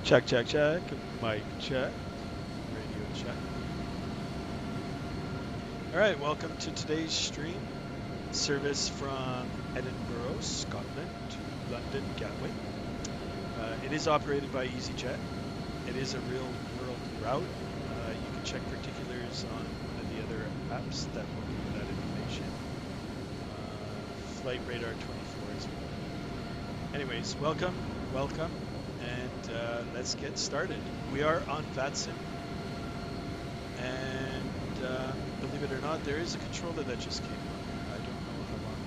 Check, check, check. Mic check. Radio check. All right, welcome to today's stream. Service from Edinburgh, Scotland to London, Gatwick. It is operated by EasyJet. It is a real world route. You can check particulars on one of the other apps that will give you that information. Flight Radar 24 as well. Anyways, welcome, and let's get started. We are on Vatsim, and believe it or not, there is a controller that just came on. I don't know how long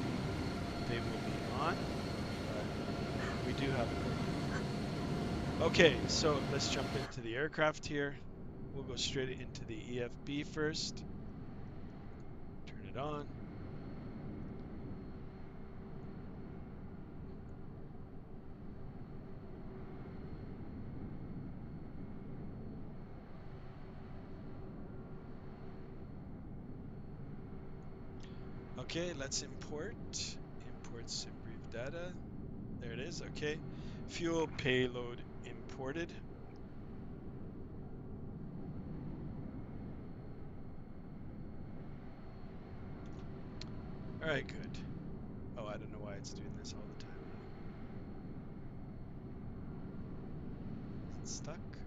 they will be on, but we do have it. Okay, so let's jump into the aircraft here. We'll go straight into the EFB first. Turn it on. Okay, let's import some brief data. There it is. Okay, fuel payload imported. All right, good. Oh, I don't know why it's doing this all the time now. Is it stuck?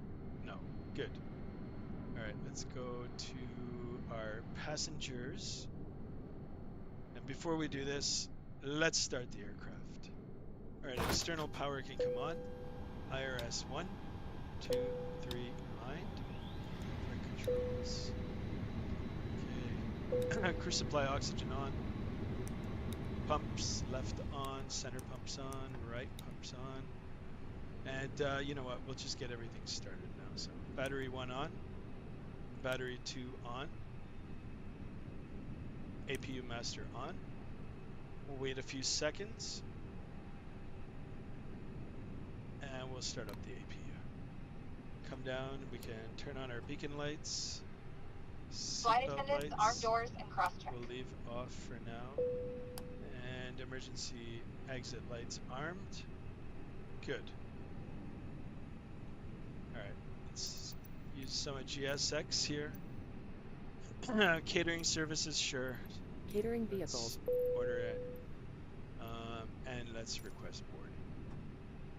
No. Good. All right, let's go to our passengers. And before we do this, let's start the aircraft. All right, external power can come on. IRS 1, 2, 3, mind. Flight controls. Okay. Crew supply oxygen on. Pumps left on, center pumps on, right pumps on. And you know what, we'll just get everything started now. So battery 1 on, battery 2 on, APU master on. We'll wait a few seconds and we'll start up the APU. Come down, we can turn on our beacon lights. Flight attendants, armed doors, and cross-check. We'll leave off for now. And emergency exit lights armed. Good. Alright, let's use some of GSX here. Catering services, sure. Catering vehicles. Order it. And let's request boarding.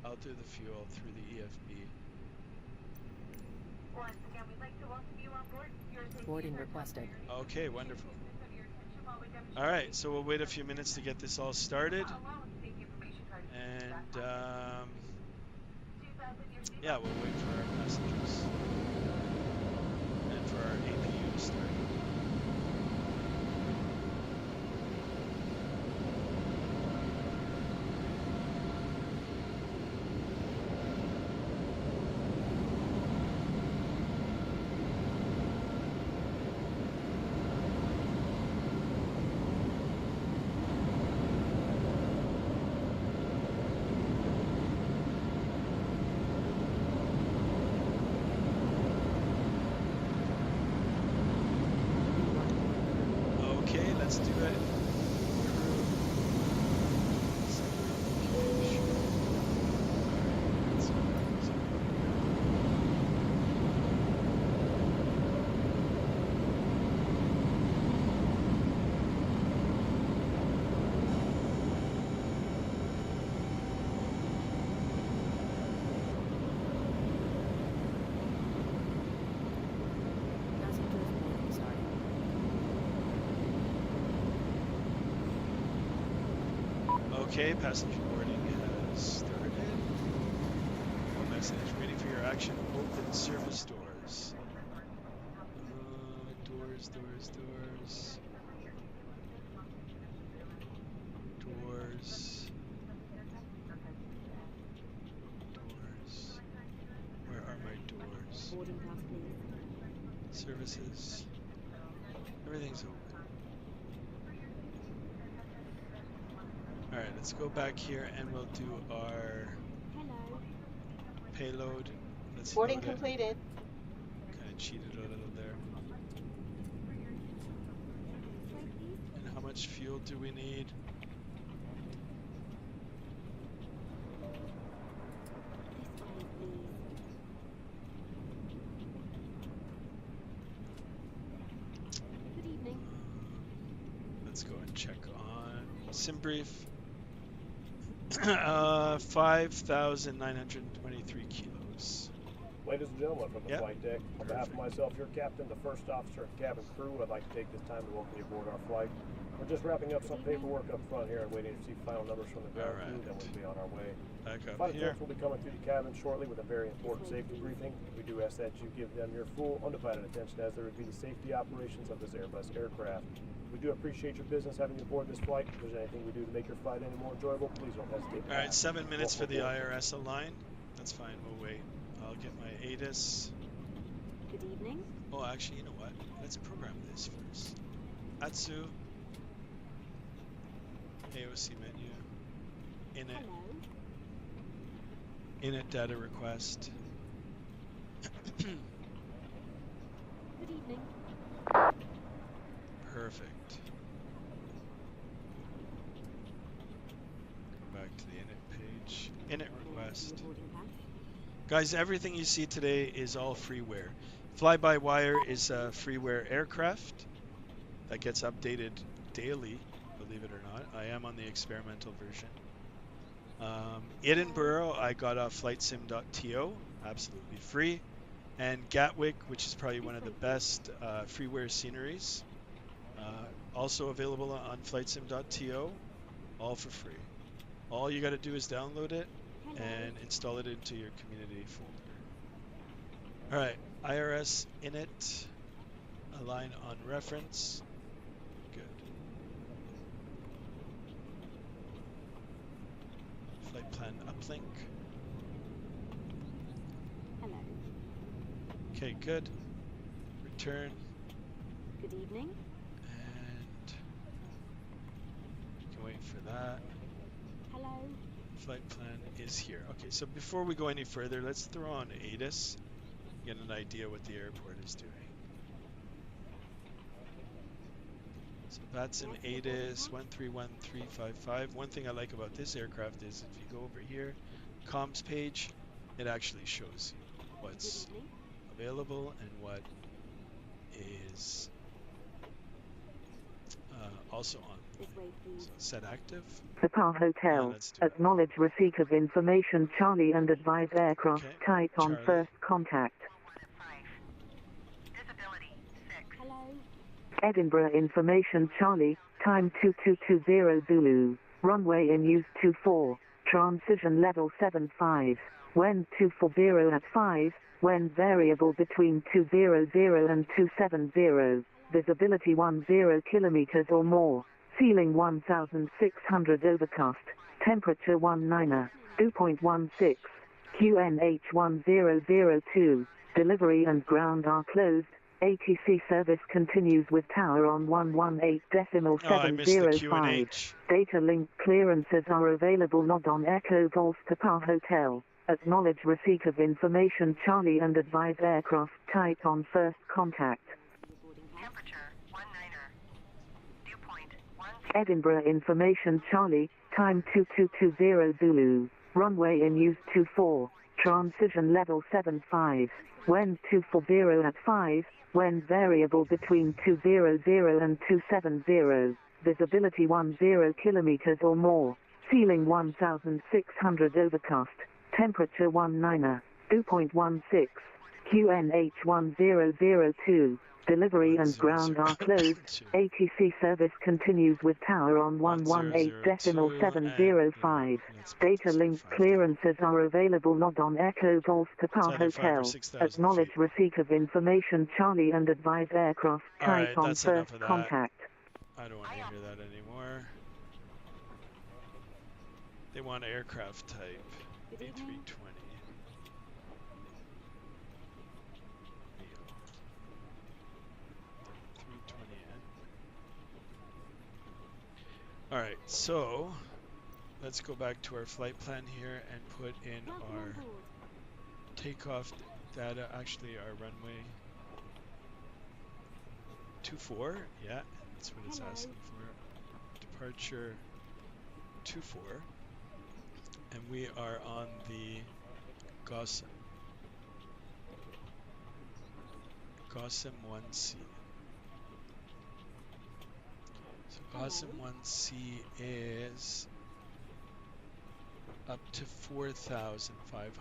I'll do the fuel through the EFB. Once again, we'd like to welcome you on board. Boarding requested. Okay, wonderful. Alright, so we'll wait a few minutes to get this all started. And yeah, we'll wait for our passengers. And for our APU to start. Let's do it. Okay, passenger boarding has started. One message, waiting for your action. Open service doors. Doors. Doors. Where are my doors? Services. Everything's open. Alright, let's go back here and we'll do our payload. Let's boarding completed. Kind of cheated a little there. And how much fuel do we need? Let's go and check on sim brief. 5,923 kilos. Ladies and gentlemen, from the Yep. flight deck, on behalf of myself, your captain, the first officer, and cabin crew, I'd like to take this time to welcome you aboard our flight. We're just wrapping up some paperwork up front here and waiting to see final numbers from the ground crew, then we'll be on our way. Back up Flight here. attendants will be coming through the cabin shortly with a very important safety briefing. We do ask that you give them your full, undivided attention as they review the safety operations of this Airbus aircraft. We do appreciate your business having you aboard this flight. If there's anything we do to make your flight any more enjoyable, please don't hesitate to All right, ask. 7 minutes for Welcome the aboard. IRS align. That's fine, we'll wait. I'll get my ATIS. Good evening. Oh, actually, you know what? Let's program this first. Atsu. AOC menu. Init. Hello. Init data request. Good evening. Perfect. Go back to the init page. Init request. Boarding pass. Guys, everything you see today is all freeware. FlyByWire is a freeware aircraft that gets updated daily, believe it or not. I am on the experimental version. Edinburgh, I got off flightsim.to, absolutely free. And Gatwick, which is probably one of the best freeware sceneries, also available on flightsim.to, all for free. All you got to do is download it and install it into your community folder. All right, IRS init, align on reference. Good. Flight plan uplink. Hello. Okay, good. Return Good evening. and can wait for that. Hello. Flight plan is here. Okay, so before we go any further, let's throw on ATIS, get an idea what the airport is doing. So Vatsim ATIS 131355. One thing I like about this aircraft is if you go over here, comms page, it actually shows you what's Good evening. available and what is also on. This way, please. So set active. Qatar Hotel. let's do it. Acknowledge receipt of information Charlie and advise aircraft Okay, type on Charlie. first contact. Visibility 6. Hello. Edinburgh information Charlie, time 2220 Zulu. Runway in use 24. Transition level 75. When 240 at 5. When variable between 200 and 270. Visibility 10 kilometers or more. Ceiling 1600 overcast. Temperature 19. 2.16. QNH 1002. Delivery and ground are closed. ATC service continues with tower on Oh, I missed the 118.705. QNH. Data link clearances are available. Log on Echo Golf Qatar Hotel. Acknowledge receipt of information Charlie and advise aircraft type on first contact. Boarding pass. Temperature 19er. Dew point 10. Edinburgh information Charlie, time 2220 Zulu. Runway in use 24. Transition level 75. When 240 at 5. When variable between 200 and 270. Visibility 10 kilometers or more. Ceiling 1600 overcast. Temperature 19. 2.16. QNH 1002. Delivery and ground are closed. ATC service continues with tower on 118.705. Data link clearances are available. Log on Echo Golf Qatar It's either 5 or Hotel. 6,000 Acknowledge feet. receipt of information Charlie and advise aircraft All type right, on that's enough first of that. contact. I don't want to hear that anymore. They want aircraft type Good evening. A320. Neo. 320N. All right, so let's go back to our flight plan here and put in Welcome our on board. takeoff data, actually our runway 24, yeah, that's what it's Hello. asking for. Departure 24, and we are on the Gatsim 1C. So Vatsim 1C is up to 4,500.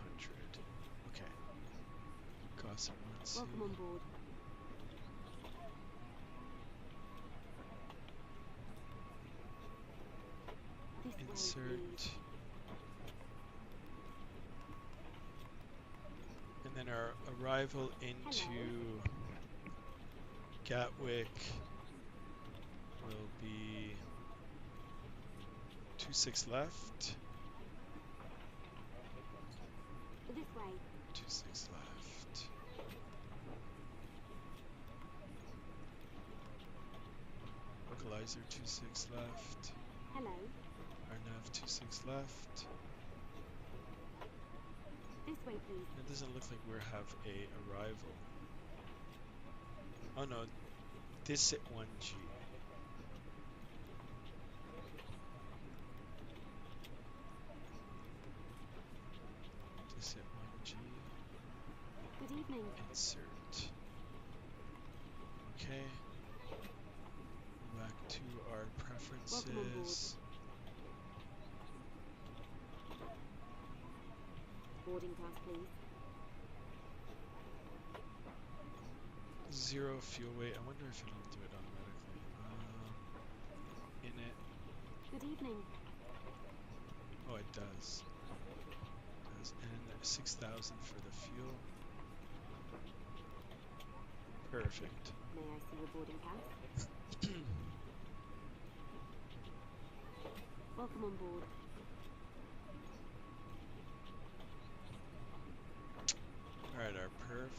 Okay. Vatsim 1C. Welcome on board. This way, Insert. please. And then our arrival into Gatwick will be 26 left. This way. 26 left. Localizer 26 left. Hello. RNAV 26 left. This way, please. It doesn't look like we have a arrival. Oh no, this at 1G. This at 1G. Good evening. Insert. Okay. Back to our Welcome on board. preferences. Boarding pass, please. 0 fuel weight. I wonder if it'll do it automatically. In it. Good evening. Oh, it does. It does. And 6,000 for the fuel. Perfect. May I see your boarding pass? Welcome on board. Alright, our perf.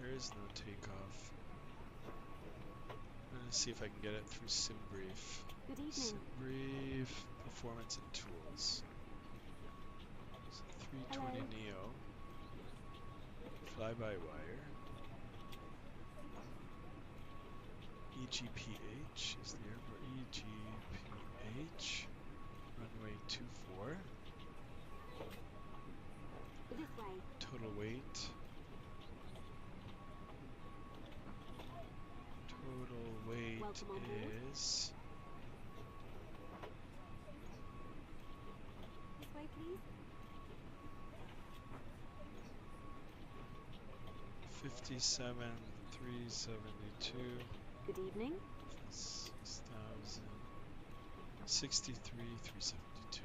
There is no takeoff. I'm gonna see if I can get it through SimBrief. Good evening. SimBrief, performance and tools. So 320 Hello. Neo. Fly-by-wire. EGPH is the airport. EGPH. Runway 24. This way. Total weight. Total weight Welcome on board. is This way, please. 57,372. Good evening. 6,000. 63,372.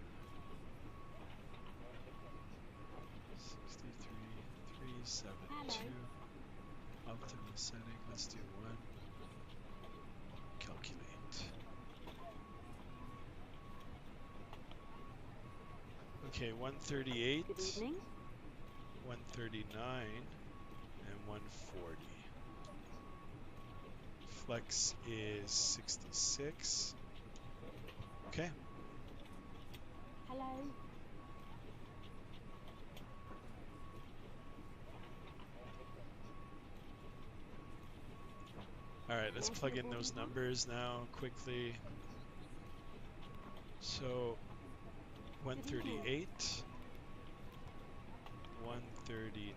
63,372. Optimal setting. Let's do 1. Calculate. Okay, 138. Good evening. 139 and 140. Flex is 66. Okay. Hello. Alright, let's plug in those numbers now quickly. So 138, 139,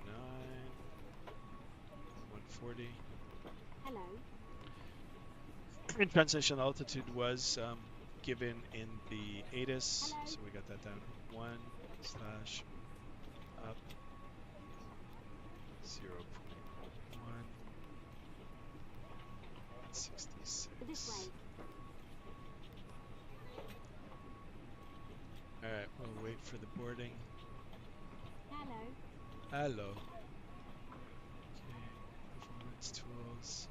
140. Hello. And transition altitude was given in the ATIS, Hello. so we got that down. 1/up 0.1 66. This way. Alright, we'll wait for the boarding. Hello. Hello. Okay, performance tools.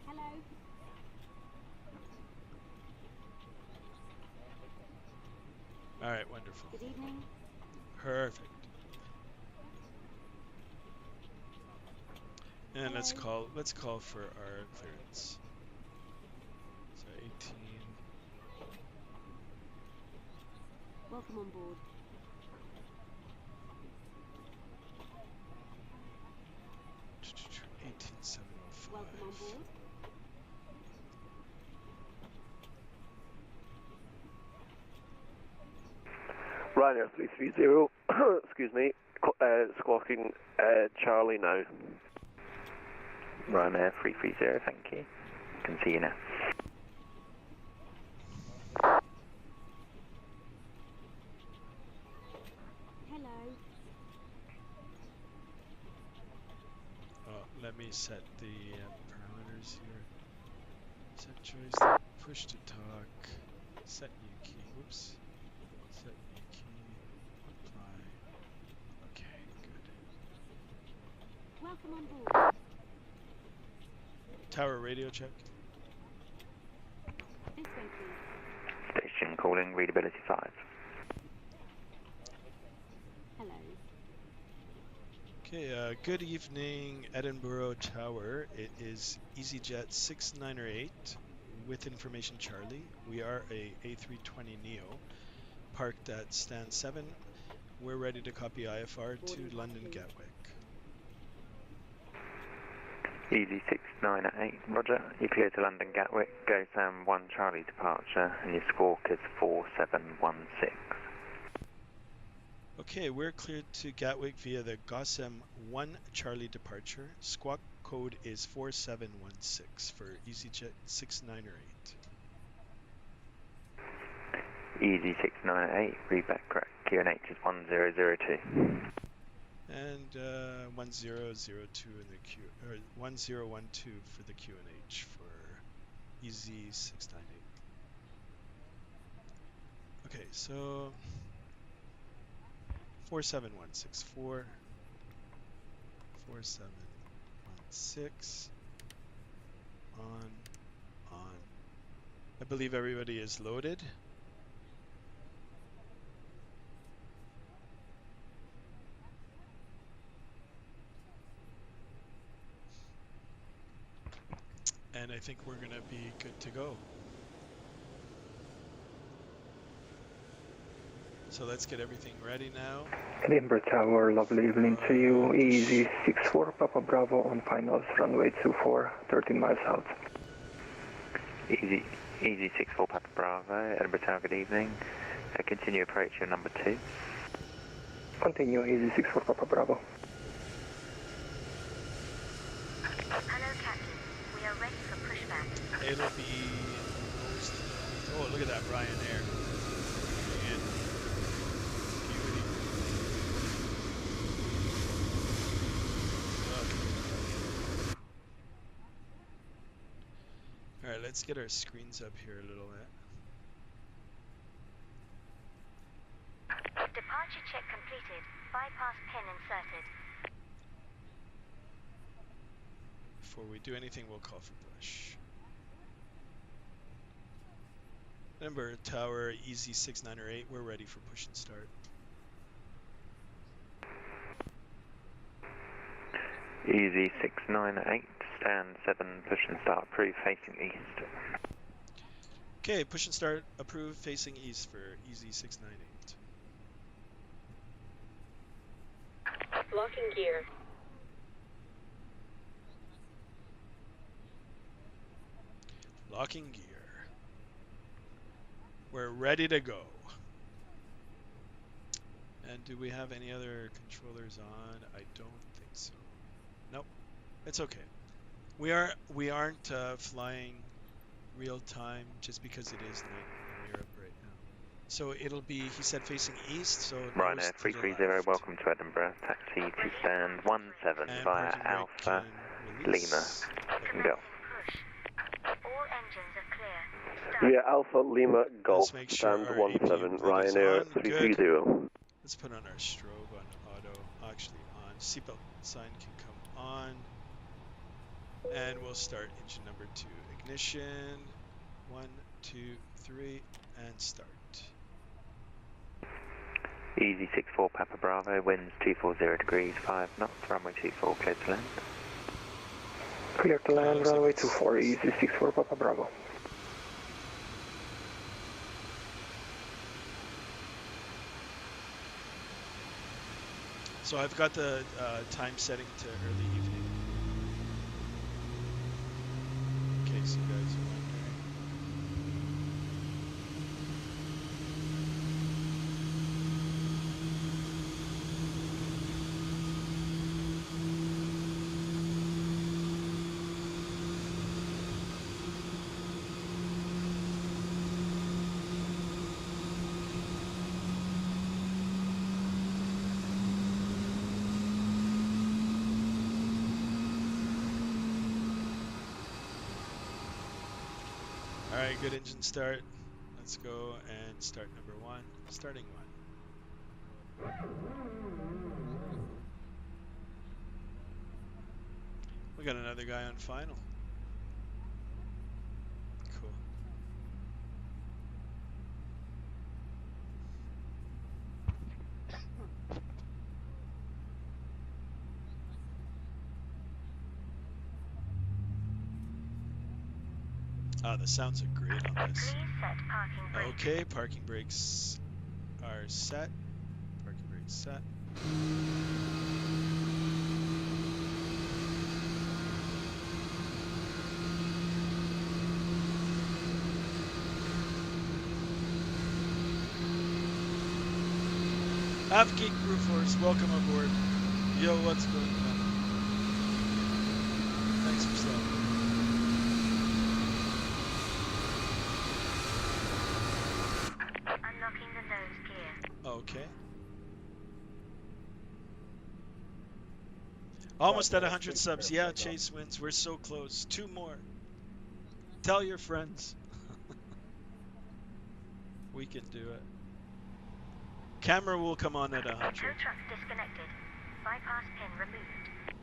Hello. Alright, wonderful. Good evening. Perfect. And then let's Hello. call for our clearance. So 18. Welcome on board. 18705. Welcome on board. Ryanair 330, excuse me, squawking Charlie now. Ryanair 330, thank you. Can see you now. Hello. Oh, let me set the parameters here. Set choice, push to talk, set new key, whoops. Set new key, apply. Okay, good. Welcome on board. Tower radio check. This way, please. Station calling, readability 5. Hello. Okay, good evening, Edinburgh Tower. It is EasyJet 698 with information Charlie. We are a A320neo parked at stand 7. We're ready to copy IFR to London Gatwick. Easy 698, roger. You're clear to London Gatwick. Go Sam 1 Charlie departure, and your squawk is 4716. Okay, we're cleared to Gatwick via the Gatsim 1 Charlie departure. Squawk code is 4716 for EasyJet 698. Easy 698, read back correct. QNH is 1002. And 1002 in the Q, or 1012 for the QNH for Easy 698. Okay, so 47164, 4716, on. I believe everybody is loaded. And I think we're going to be good to go. So let's get everything ready now. Edinburgh Tower, lovely evening to you. Easy 64 Papa Bravo on finals, runway 24, 13 miles out. Easy 64 Papa Bravo, Edinburgh Tower, good evening. Continue approach your number 2. Continue, Easy 64 Papa Bravo. Hello, Captain. We are ready for pushback. It'll be most. Oh, look at that Ryanair. And beauty. All right, let's get our screens up here a little bit. Departure check completed. Bypass pin inserted. Before we do anything, we'll call for push. Edinburgh Tower, Easy 698, we're ready for push and start. Easy 698, stand 7, push and start, approved, facing east. Okay, push and start, approved, facing east for Easy 698. Locking gear. Locking gear. We're ready to go. And do we have any other controllers on? I don't think so. Nope. It's okay. We aren't flying real time just because it is night in Europe right now. So it'll be, he said, facing east. So Ryanair 330, welcome to Edinburgh. Taxi to stand 17 and via parking Alpha brake can release. Lima. Go. All engines are clear. Via Alpha Lima Golf, Let's make sure stand our 17, APU is Ryanair on. 330. Let's put on our strobe on auto, actually on. Seatbelt sign can come on. And we'll start engine number 2. Ignition, 1, 2, 3, and start. Easy 64 Papa Bravo, winds 240 degrees, 5 knots, runway 24, clear to land. Clear to land, looks like runway it's- 24, Easy 64 Papa Bravo. So I've got the time setting to early evening. In case you guys are wondering. Alright, good engine start. Let's go and start number 1. Starting 1. We got another guy on final. Cool. Ah, the sounds are great on this. Please set parking brake. Okay, parking brakes are set. Parking brakes set. Geek Crew Force, welcome aboard. Yo, what's going on? Thanks for stopping. Unlocking the nose gear. Okay. Almost at 100 subs. Yeah, Chase wins. We're so close. 2 more. Tell your friends. We can do it. Camera will come on at 100. Tow truck disconnected. Bypass pin removed.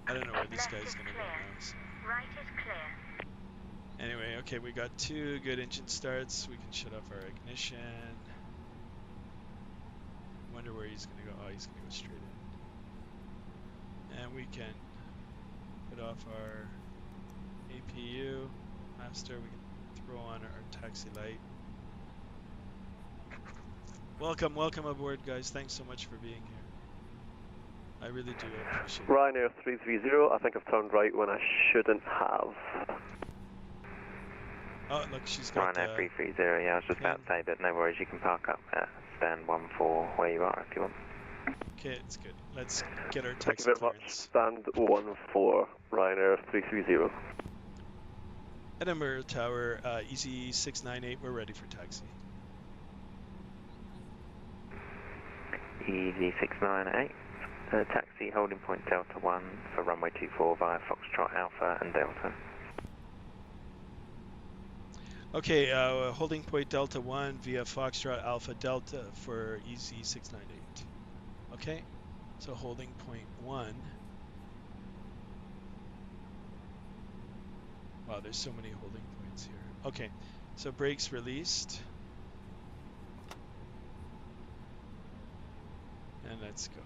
I don't know where this Left guy's is gonna go clear. now. So. Right is clear. Anyway, okay, we got 2 good engine starts. We can shut off our ignition. Wonder where he's gonna go. Oh, he's gonna go straight in. And we can put off our APU master. We can throw on our taxi light. Welcome aboard, guys. Thanks so much for being here. I really do appreciate it. Ryanair 330, I think I've turned right when I shouldn't have. Oh, look, she's got Ryanair 330, yeah, I was just about to say, but no worries, you can park up at stand 14 where you are if you want. Okay, it's good. Let's get our Thank taxi you very much. clearance. Stand 14, Ryanair 330. Edinburgh Tower, Easy 698, we're ready for taxi. Easy 698. Taxi holding point Delta 1 for runway 24 via Foxtrot Alpha and Delta. Okay, holding point Delta 1 via Foxtrot Alpha Delta for Easy 698. Okay, so holding point 1. Wow, there's so many holding points here. Okay, so brakes released. And let's go.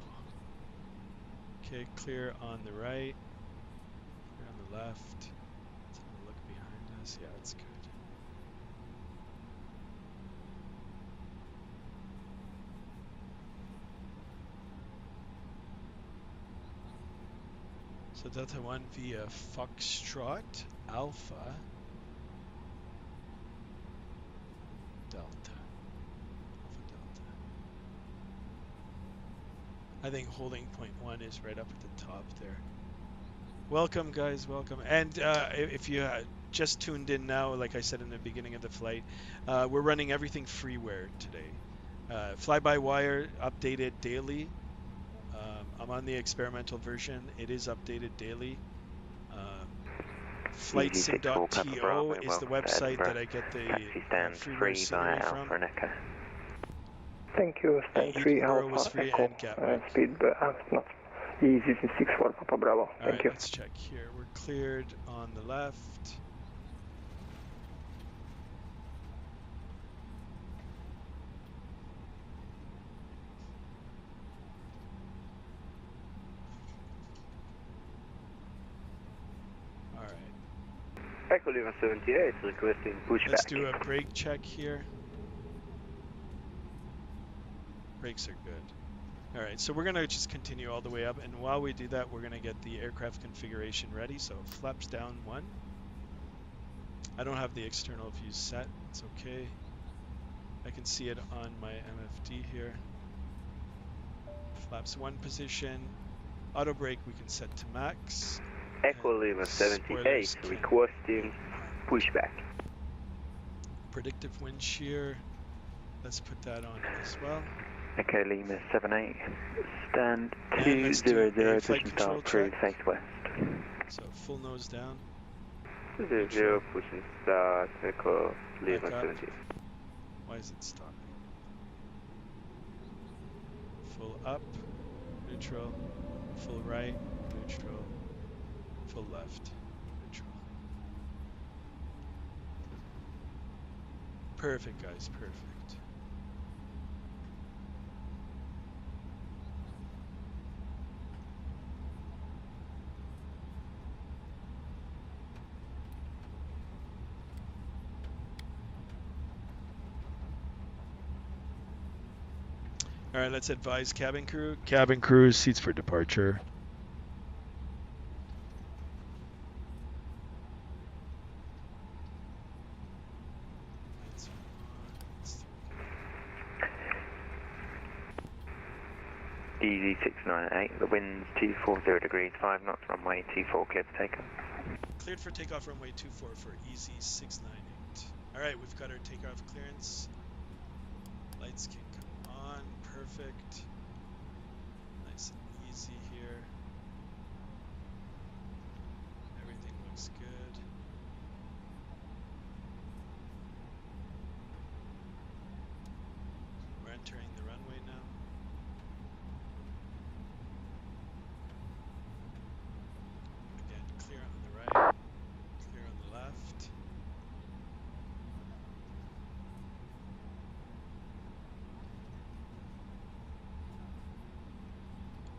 Okay, clear on the right, clear on the left. Let's have a look behind us. Yeah, it's good. So Delta 1 via Foxtrot Alpha Delta. I think holding point 1 is right up at the top there. Welcome, guys, welcome. And if you just tuned in now, like I said in the beginning of the flight, we're running everything freeware today. Fly-by-wire updated daily. I'm on the experimental version. It is updated daily. Flightsim.to is the website that I get the freeware scenery from. Thank you, stand 3 Edinburgh was Alpha free Echo, and Gatwick. speed, not easy 64 Papa Bravo, thank Alright, you. let's check here. We're cleared on the left. Alright. Echo Lima 78 requesting pushback. Let's do a brake check here. Brakes are good. Alright, so we're going to just continue all the way up, and while we do that, we're going to get the aircraft configuration ready. So flaps down 1. I don't have the external view set. It's okay. I can see it on my MFD here. Flaps 1 position. Auto brake we can set to max. Echo Lima 78 requesting pushback. Predictive wind shear. Let's put that on as well. Echo Lima 78, stand And let's do a 200, flight pushing control start through check. southwest. So full nose down. 0, pushing start, echo, leave Back up. 70. Why is it stopping? Full up, neutral, full right, neutral, full left, neutral. Perfect, guys, perfect. All right, let's advise cabin crew. Cabin crew, seats for departure. Easy 698, the wind's 240 degrees, 5 knots, runway 24, clear for takeoff. Cleared for takeoff runway 24 for easy 698. All right, we've got our takeoff clearance. Lights can come on, perfect. Nice and easy here. Everything looks good. We're entering the runway now. Again, clear on the right, clear on the left.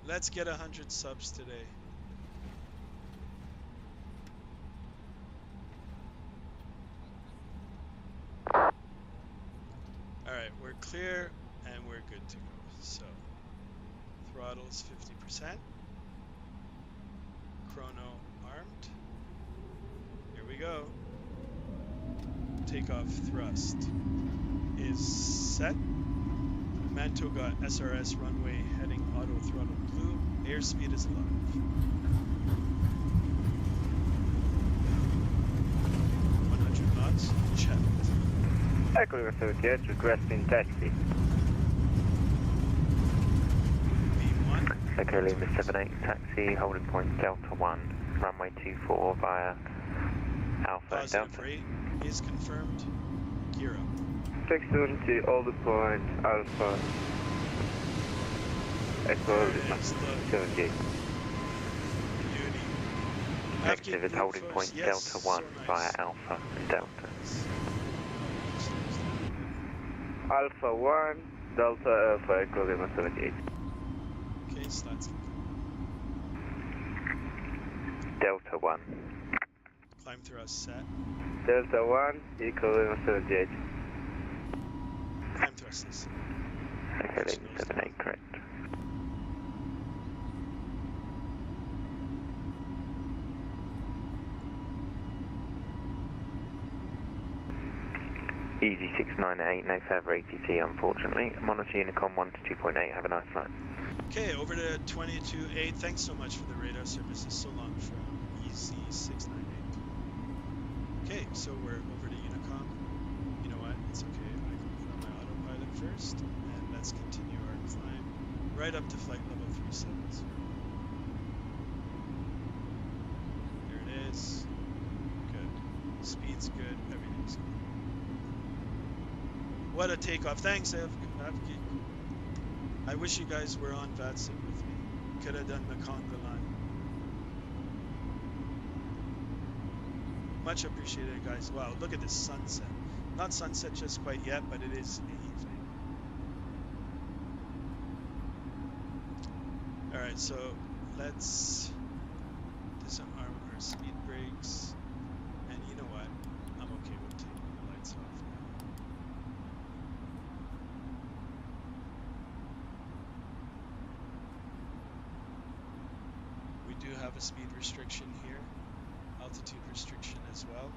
Let's get 100 subs today. Alright, we're clear and we're good to go. So, throttle's 50%. Chrono armed. Here we go. Takeoff thrust is set. Mantoga SRS runway heading auto throttle blue. Airspeed is alive. 100 knots. Checked. Echo 78, requesting taxi. B1. Echo Lima 78, taxi, holding point Delta 1, runway 24 via Alpha and Positive Delta. rate is confirmed. Gear up. 670, all the point, Alpha. Echo Lima 78. Beauty. Active is holding point yes, Delta 1 so via nice. Alpha and Delta. Alpha 1, Delta Alpha, Echo Lima 78. Okay, slots. Delta 1. Climb thrust set. Delta 1, Echo Lima 78. Climb thrust is set. Echo Lima 78, correct. Easy 698, no further ATC unfortunately. Monitor Unicom 1 to 2.8, have a nice flight. Okay, over to 22.8. Thanks so much for the radar services. So long from Easy 698. Okay, so we're over to Unicom. You know what? It's okay. I can put on my autopilot first, and let's continue our climb right up to flight level 370. There it is. Good. Speed's good. Everything's good. What a takeoff. Thanks, Avgeek. I wish you guys were on Vatsim with me. Could have done the conga line. Much appreciated, guys. Wow, look at this sunset. Not sunset just quite yet, but it is evening. Alright, so let's disarm our speed brakes. And you know what? I'm okay with taking the lights off now. We do have a speed restriction here, altitude restriction as well.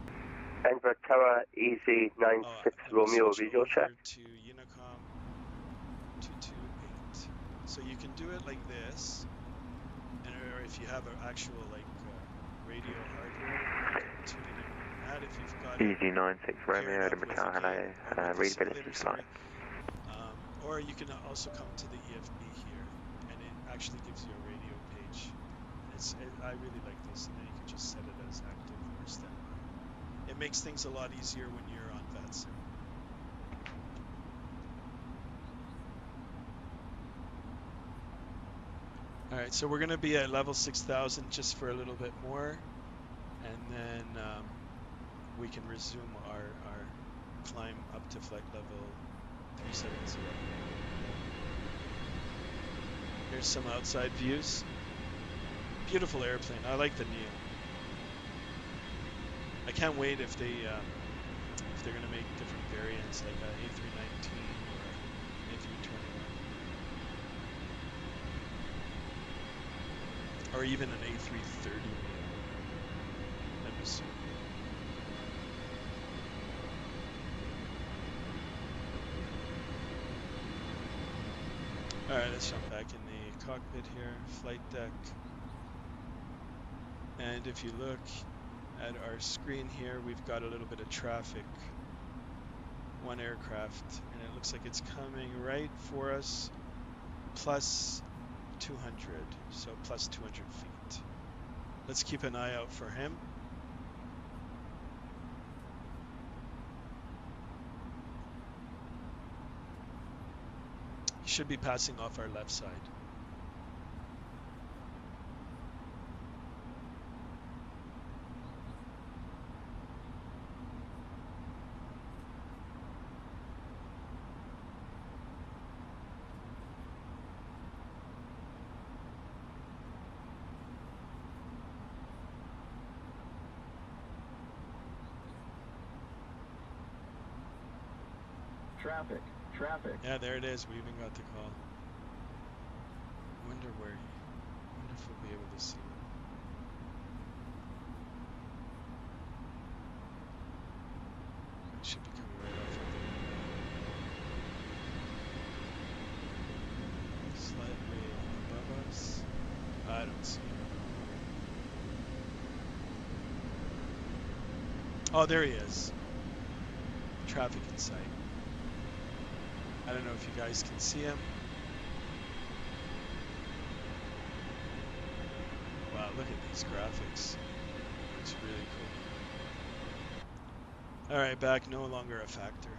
Edinburgh Tower, Easy 96 Romeo, visual check. To Unicom 228. So you can do it like this, and or if you have an actual radio hardware, you can tune it in like that. If you've got Easy 96 Romeo, Edinburgh Tower, hello, readability flight. Or you can also come to the EFB here, and it actually gives you a radio page. I really like this, and then you can just set it as active or standby. It makes things a lot easier when you're on Vatsim. All right, so we're going to be at level 6,000 just for a little bit more, and then we can resume our climb up to flight level 370. Here's some outside views. Beautiful airplane. I like the Neo. I can't wait if they're going to make different variants like a A319 or A321, or even an A330. That'd be super. All right, let's jump back in the cockpit here, flight deck. And if you look at our screen here, we've got a little bit of traffic. One aircraft, and it looks like it's coming right for us, plus 200, so plus 200 feet. Let's keep an eye out for him. He should be passing off our left side. Traffic. Yeah, there it is. We even got the call. Wonder if we'll be able to see him. He should be coming right off of the slightly above us. I don't see him. Oh, there he is. Traffic in sight. I don't know if you guys can see him. Wow, look at these graphics. It's really cool. All right, back, no longer a factor.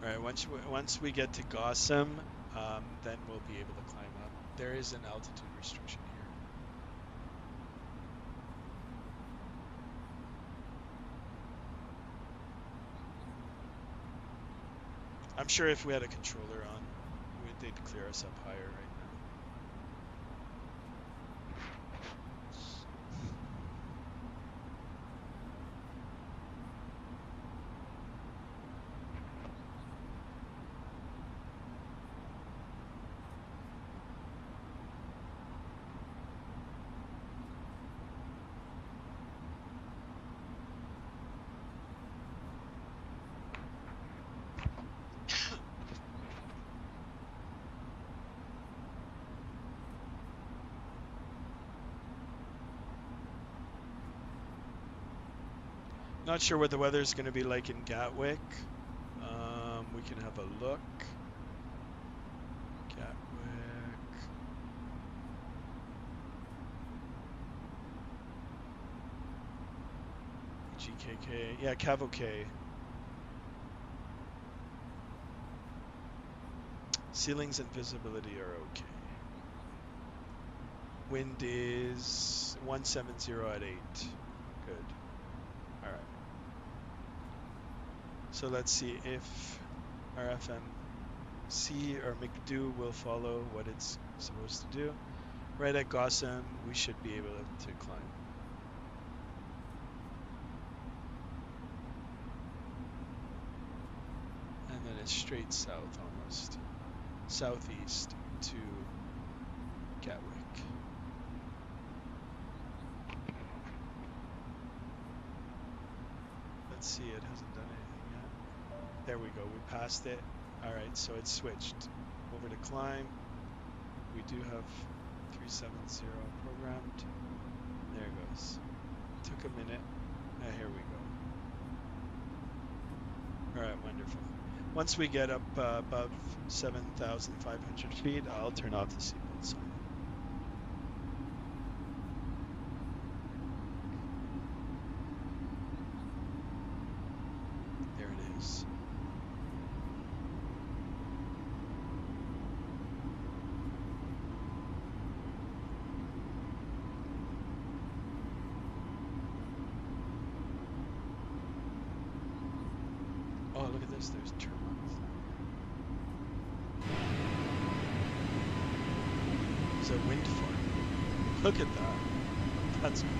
All right, once we get to Gatwick, then we'll be able to climb up. There is an altitude restriction here. I'm sure if we had a controller on, they'd clear us up higher right now. Not sure what the weather is going to be like in Gatwick. We can have a look. Gatwick. GKK. Yeah, Cavalcade. Ceilings and visibility are okay. Wind is 170 at 8. Good. All right. So let's see if our FMC or McDo will follow what it's supposed to do. Right at Gatwick, we should be able to climb. And then it's straight south almost. Southeast to Gatwick. Let's see, it hasn't done anything yet. There we go, we passed it. Alright, so it's switched over to climb. We do have 370 programmed. There it goes. Took a minute. Here we go. All right, wonderful. Once we get up above 7,500 feet, I'll turn off the seatbelt sign. There it is. Oh, look at this. There's termites. There's a wind farm. Look at that. That's cool.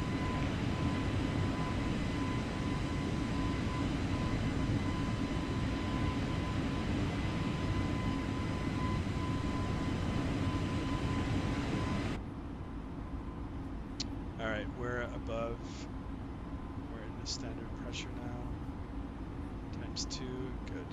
All right, we're above. We're in the standard pressure now. Times 2, good.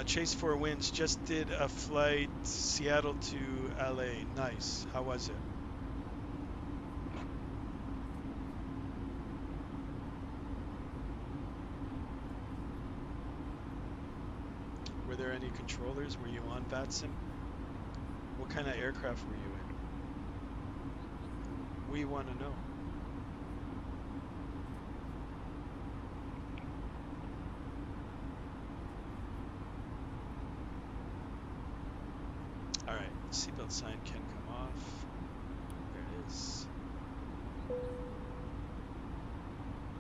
Chase 4 winds, just did a flight Seattle to LA. Nice. How was it? Were there any controllers? Were you on Vatsim? What kind of aircraft were you in? We want to know. All right, seatbelt sign can come off. There it is.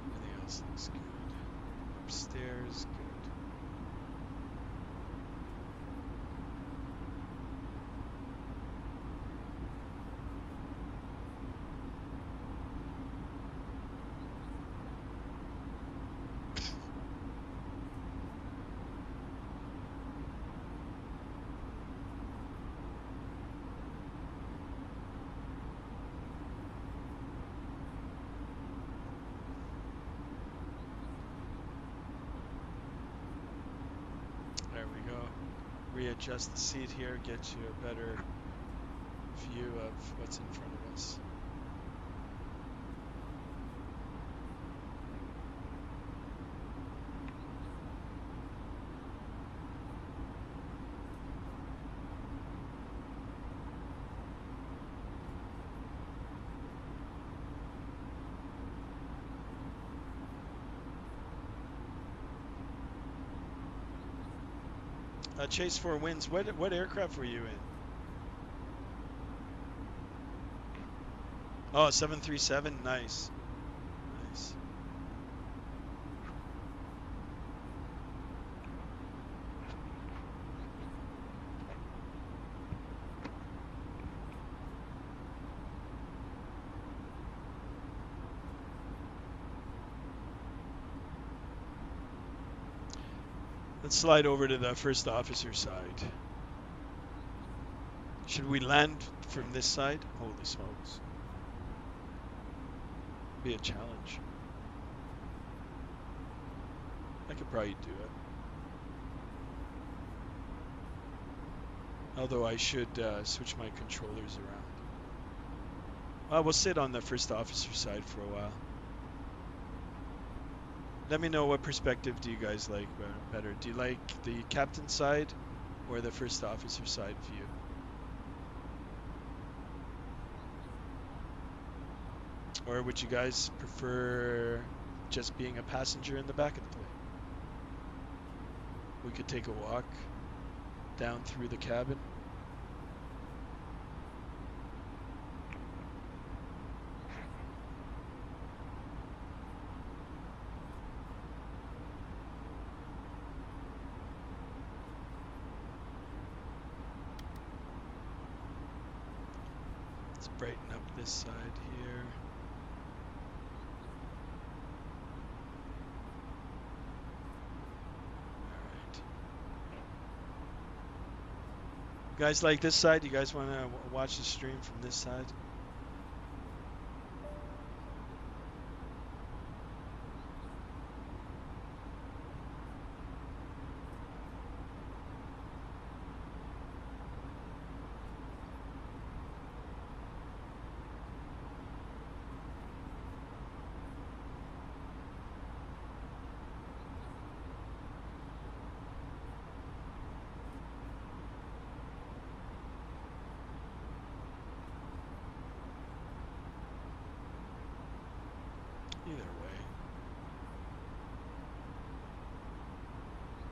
Everything else looks good. Upstairs, good. There we go. Readjust the seat here, get you a better view of what's in front of us. Chase 4 winds. What aircraft were you in? Oh, 737. Nice. Nice. Let's slide over to the first officer side. Should we land from this side? Holy smokes. Be a challenge. I could probably do it. Although I should switch my controllers around. Well, we'll sit on the first officer side for a while. Let me know what perspective do you guys like better. Do you like the captain side or the first officer side view? Or would you guys prefer just being a passenger in the back of the plane? We could take a walk down through the cabin. Let's brighten up this side here. You guys like this side? You guys want to watch the stream from this side?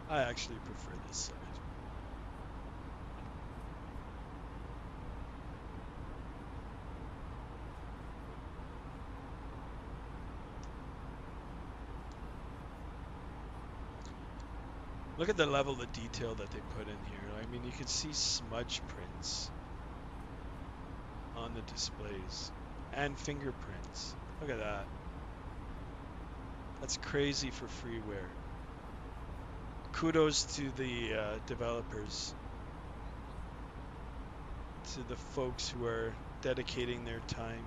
I actually prefer this side. Look at the level of detail that they put in here. I mean, you can see smudge prints on the displays and fingerprints. Look at that. That's crazy for freeware. Kudos to the developers, to the folks who are dedicating their time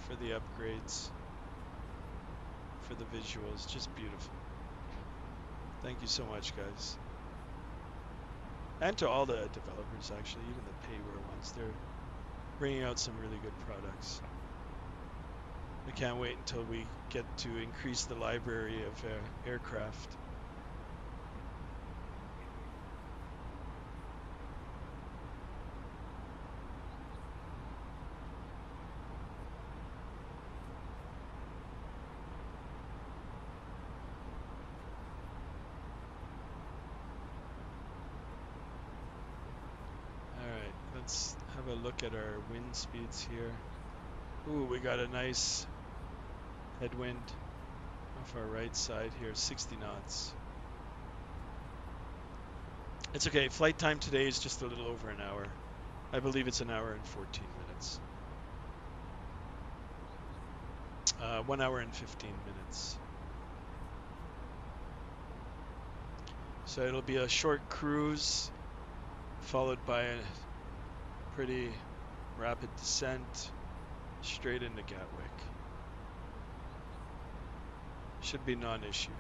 for the upgrades, for the visuals. Just beautiful. Thank you so much, guys. And to all the developers, actually, even the payware ones. They're bringing out some really good products. I can't wait until we get to increase the library of aircraft. Alright, let's have a look at our wind speeds here. Ooh, we got a nice headwind off our right side here, 60 knots. It's okay, flight time today is just a little over an hour. I believe it's an hour and 14 minutes. 1 hour and 15 minutes. So it'll be a short cruise followed by a pretty rapid descent straight into Gatwick. Should be non-issue.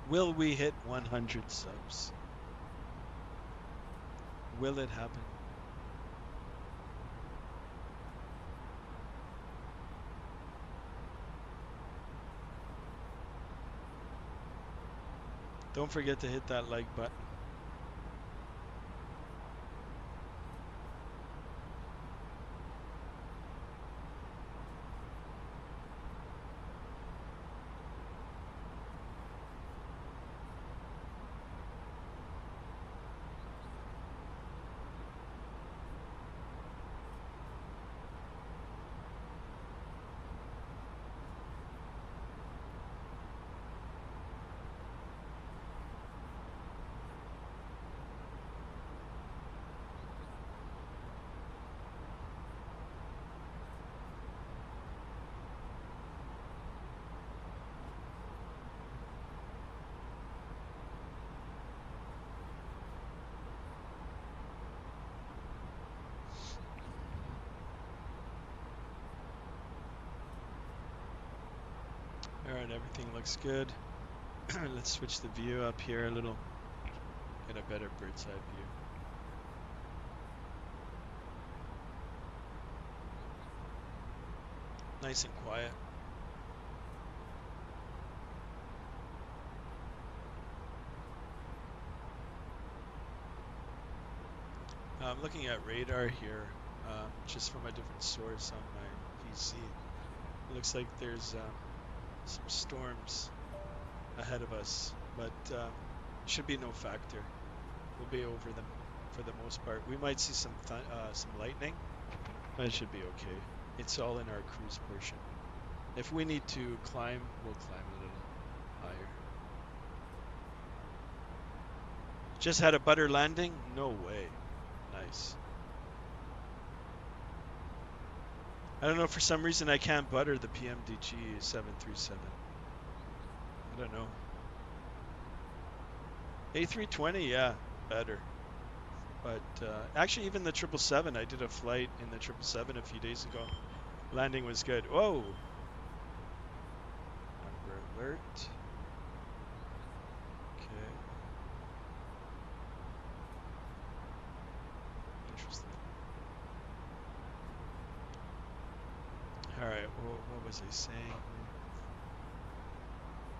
Will we hit 100 subs? Will it happen? Don't forget to hit that like button. Alright, everything looks good. Let's switch the view up here a little. Get a better bird's eye view. Nice and quiet. I'm looking at radar here, just from a different source on my PC. It looks like there's some storms ahead of us, but should be no factor. We'll be over them for the most part. We might see some lightning, but it should be okay. It's all in our cruise portion. If we need to climb, we'll climb a little higher. Just had a butter landing? No way. Nice. I don't know, for some reason I can't butter the PMDG 737. I don't know. A320, yeah, better. But actually, even the 777, I did a flight in the 777 a few days ago. Landing was good. Whoa! Amber alert. Okay. Interesting. All right. What was I saying?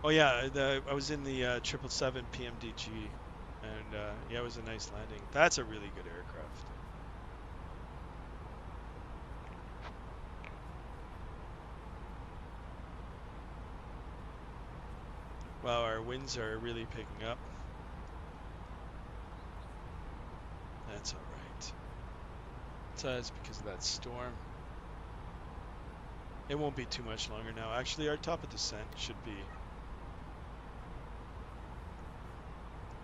Oh yeah, I was in the 777 PMDG, and yeah, it was a nice landing. That's a really good aircraft. Wow, our winds are really picking up. That's all right. It's because of that storm. It won't be too much longer now. Actually, our top of descent should be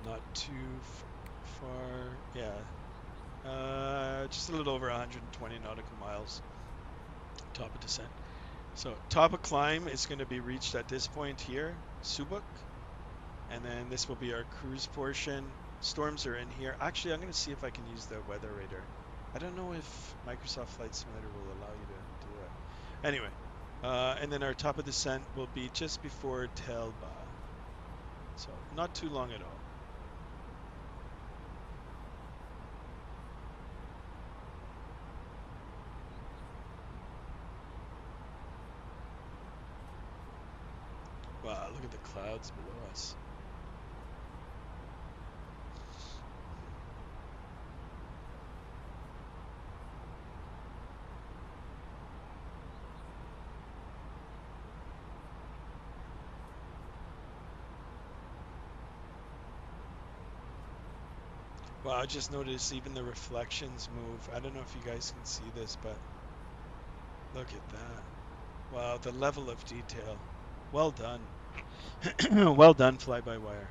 not too far. Yeah, just a little over 120 nautical miles. Top of descent. So top of climb is going to be reached at this point here, Subuk, and then this will be our cruise portion. Storms are in here. Actually, I'm going to see if I can use the weather radar. I don't know if Microsoft Flight Simulator will allow you to do that. Anyway, and then our top of descent will be just before Telba. So not too long at all. Wow, look at the clouds below us. Wow, I just noticed even the reflections move. I don't know if you guys can see this, but look at that. Wow, the level of detail. Well done. Well done, Fly-by-Wire.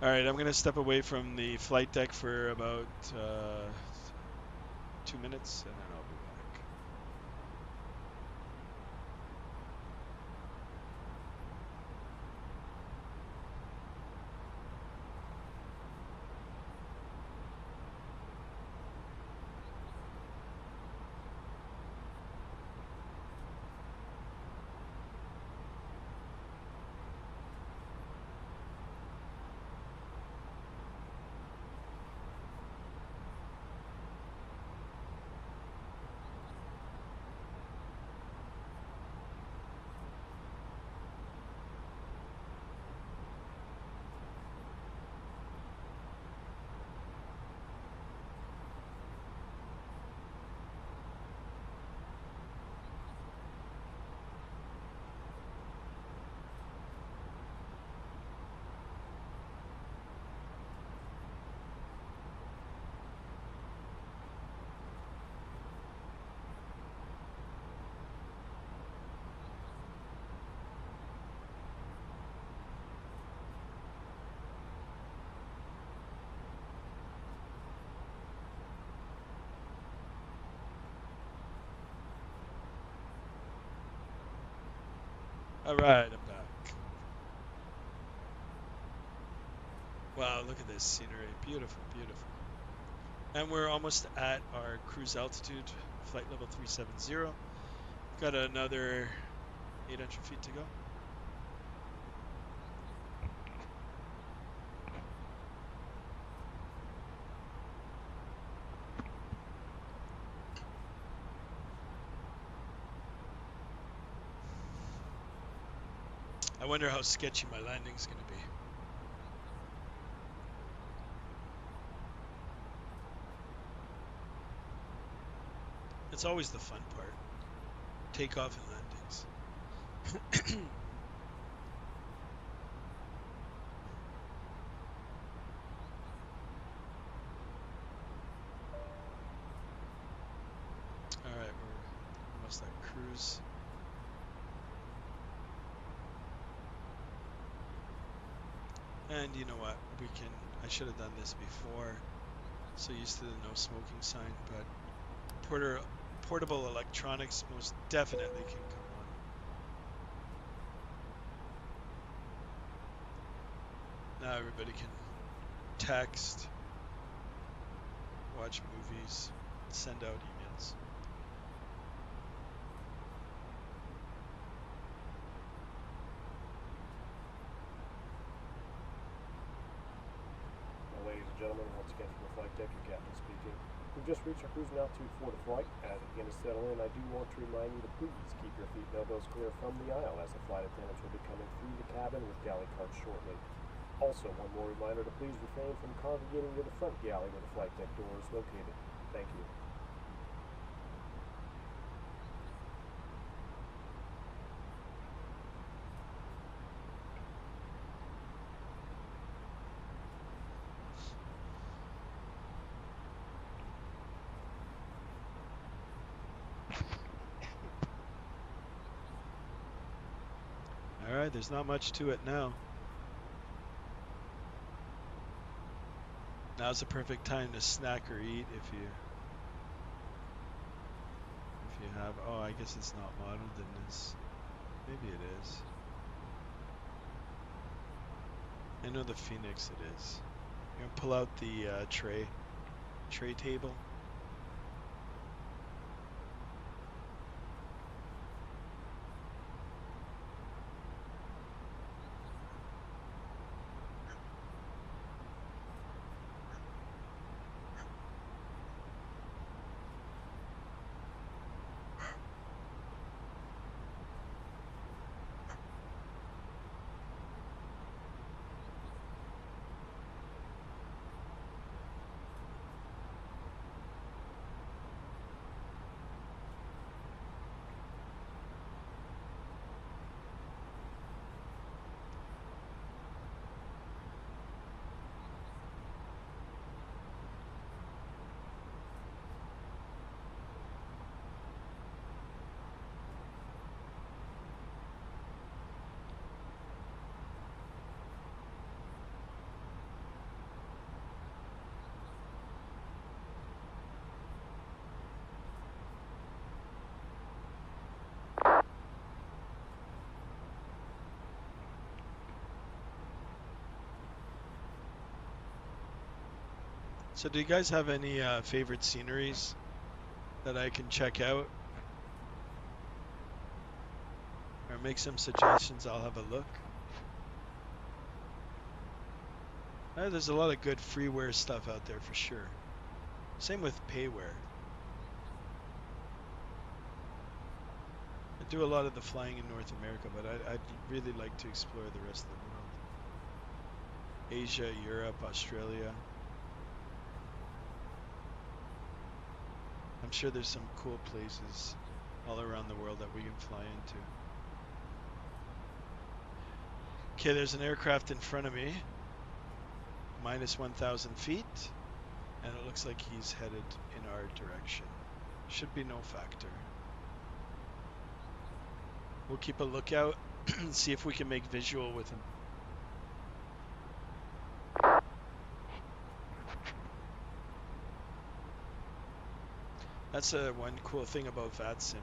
All right, I'm going to step away from the flight deck for about 2 minutes, and then I'll be back. All right, I'm back. Wow, look at this scenery. Beautiful, beautiful. And we're almost at our cruise altitude, flight level 370. Got another 800 feet to go. I wonder how sketchy my landing's going to be. It's always the fun part. Takeoff and landings. All right, we're almost at cruise. And you know what? I should have done this before. So used to the no smoking sign, but portable electronics most definitely can come on. Now everybody can text, watch movies, send out emails. Well, ladies and gentlemen, once again from the flight deck, your captain speaking. We've just reached our cruise altitude for the flight. As we begin to settle in, I do want to remind you to please keep your feet and elbows clear from the aisle, as the flight attendants will be coming through the cabin with galley carts shortly. Also, one more reminder to please refrain from congregating near the front galley where the flight deck door is located. Thank you. All right, there's not much to it now. Now's the perfect time to snack or eat if you have. Oh, I guess it's not modeled in this. Maybe it is. I know the Phoenix it is. You're gonna pull out the tray table. So do you guys have any favorite sceneries that I can check out? Or make some suggestions, I'll have a look. There's a lot of good freeware stuff out there for sure. Same with payware. I do a lot of the flying in North America, but I'd really like to explore the rest of the world. Asia, Europe, Australia. I'm sure there's some cool places all around the world that we can fly into. Okay, there's an aircraft in front of me, minus 1,000 feet, and it looks like he's headed in our direction. Should be no factor. We'll keep a lookout and see if we can make visual with him. That's one cool thing about Vatsim.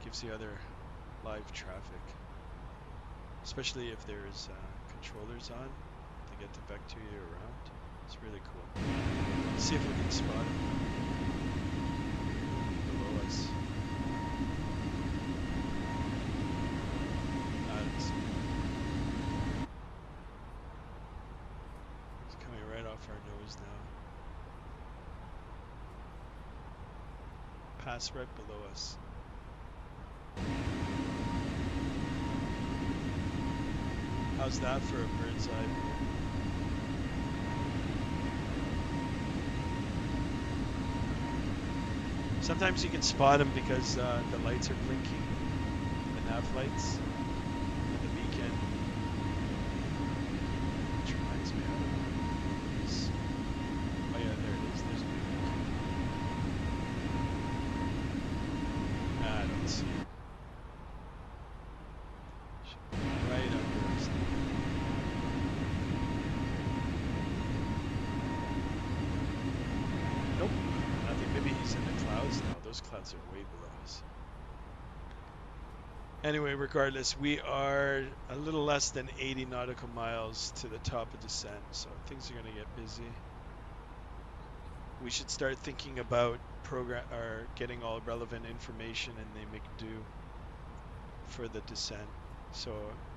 Gives you other live traffic. Especially if there's controllers on. They get to vector you around. It's really cool. Let's see if we can spot him below us. He's coming right off our nose now. Pass right below us. How's that for a bird's eye view? Sometimes you can spot them because the lights are blinking, the nav lights, and the beacon. Which reminds me of. Oh yeah, there it is. There's a beacon. I don't see it. Right under us. Nope. Nothing. Maybe he's in the clouds now. Those those clouds are way below us. Anyway, regardless, we are a little less than 80 nautical miles to the top of descent, so things are going to get busy. We should start thinking about getting all relevant information in the McDo for the descent. So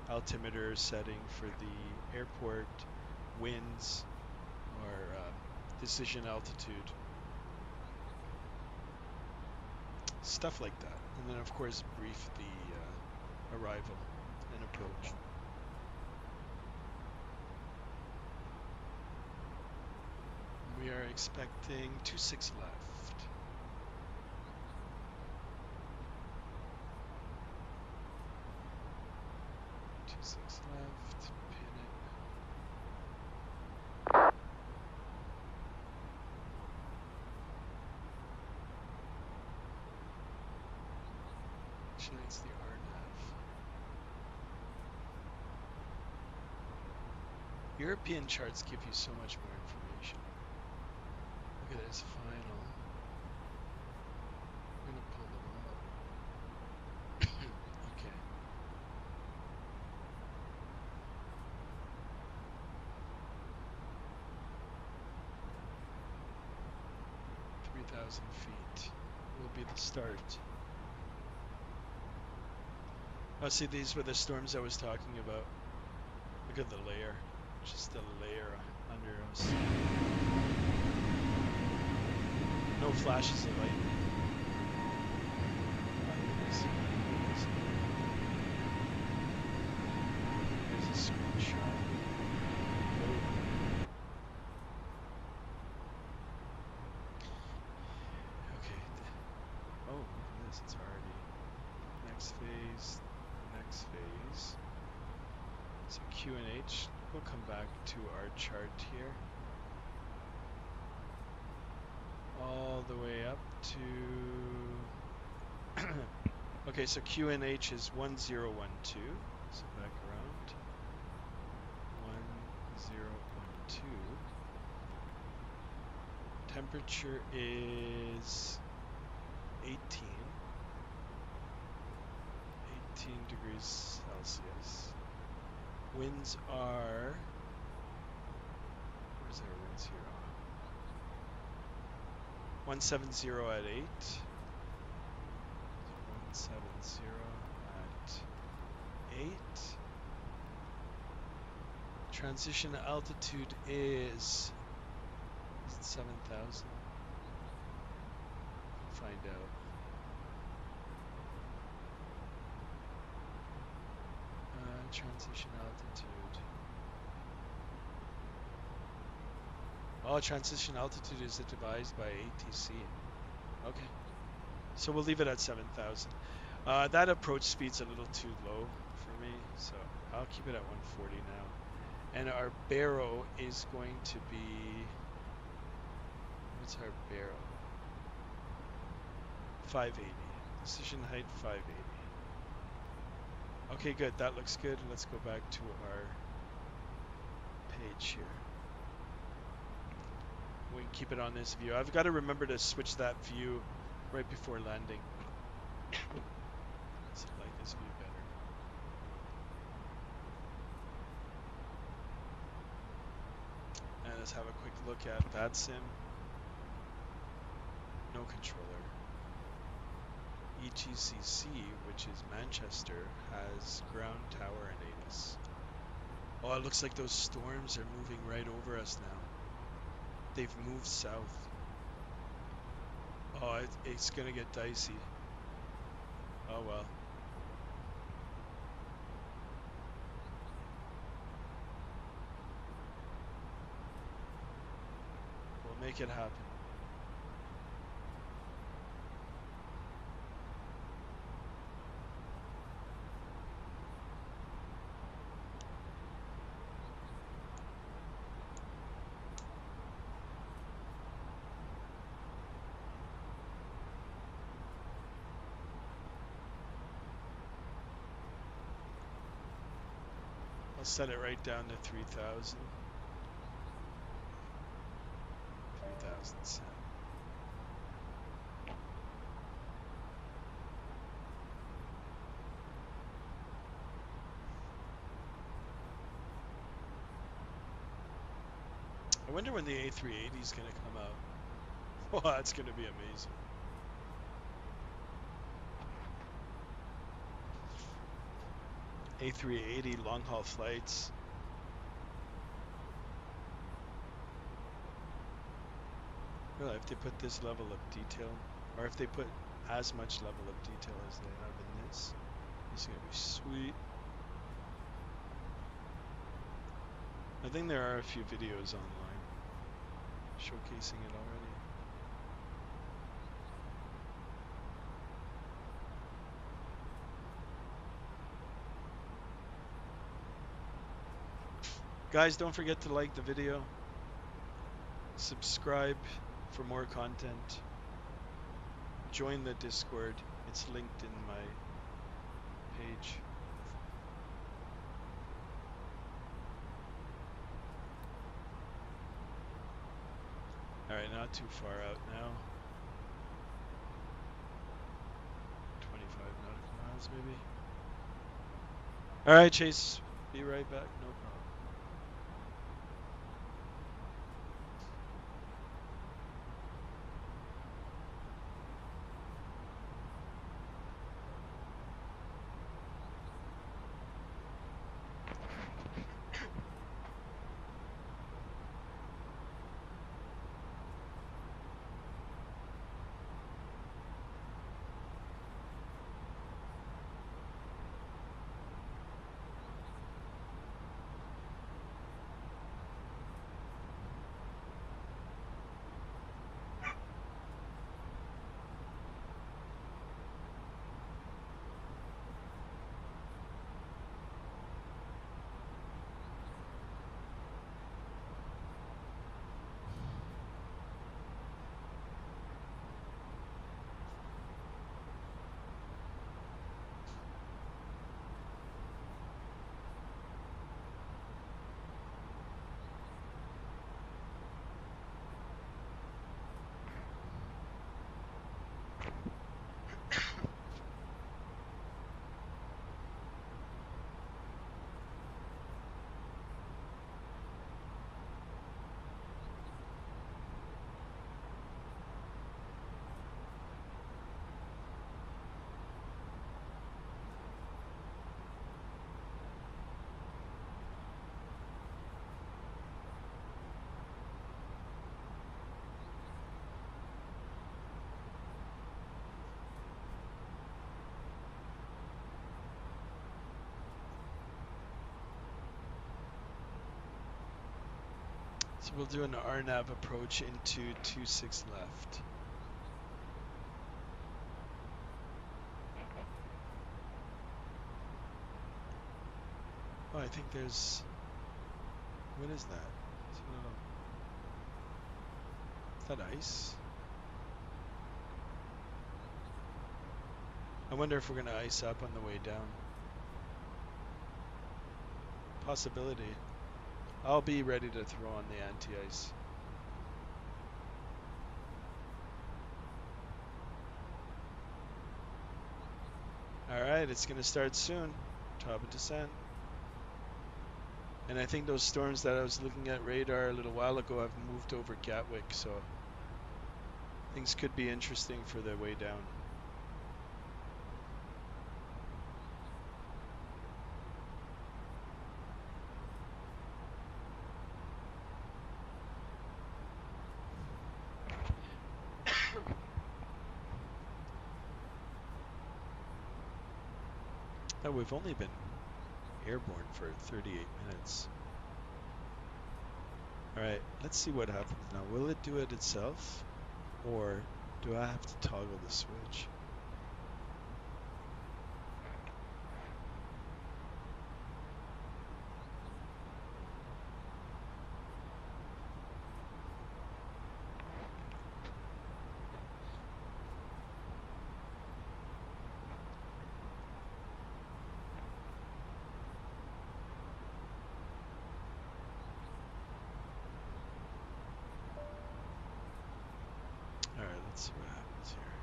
altimeter setting for the airport, winds, or decision altitude, stuff like that. And then of course brief the arrival and approach. We are expecting 26 left. Left, pin it. Actually, it's the RNAV. European charts give you so much more information. Look at this final. I'm gonna pull them up. Okay. 3,000 feet will be the start. Oh, see, these were the storms I was talking about. Look at the layer. Just a layer under us. No flashes of lightning. There's a screenshot. Okay. Oh, look at this. It's already next phase. Next phase. So Q and H. We'll come back to our chart here. All the way up to okay, so Q and H is 1012. So back around. 1012. Temperature is 18 degrees Celsius. Winds are, where's our winds here? 170 at 8. 170 at 8. Transition altitude is it 7,000? Find out. Transition altitude. Oh, transition altitude is devised by ATC. Okay. So we'll leave it at 7,000. That approach speed's a little too low for me, so I'll keep it at 140 now. And our barrow is going to be, what's our barrow? 580. Decision height 580. Okay, good. That looks good. Let's go back to our page here. We can keep it on this view. I've got to remember to switch that view right before landing. Let's like this view better. And let's have a quick look at Vatsim. No controller. ETCC, which is Manchester, has ground tower in ATIS. Oh, it looks like those storms are moving right over us now. They've moved south. Oh, it's gonna get dicey. Oh well. We'll make it happen. I'll set it right down to 3,000. 3,000 set. I wonder when the A380 is going to come out. Oh, that's going to be amazing. A380 long haul flights. Well, if they put this level of detail, or if they put as much level of detail as they have in this, it's going to be sweet. I think there are a few videos online showcasing it already. Guys, don't forget to like the video, subscribe for more content, join the Discord, it's linked in my page. Alright, not too far out now. 25 nautical miles maybe. Alright, Chase, be right back, no problem. So we'll do an RNAV approach into 26 left. Oh, I think there's... What is that? Is that ice? I wonder if we're going to ice up on the way down. Possibility. I'll be ready to throw on the anti-ice. Alright, it's going to start soon. Top of descent. And I think those storms that I was looking at radar a little while ago have moved over Gatwick, so things could be interesting for the way down. Oh, we've only been airborne for 38 minutes. Alright, let's see what happens now. Will it do it itself? Or do I have to toggle the switch? Let's see what happens here.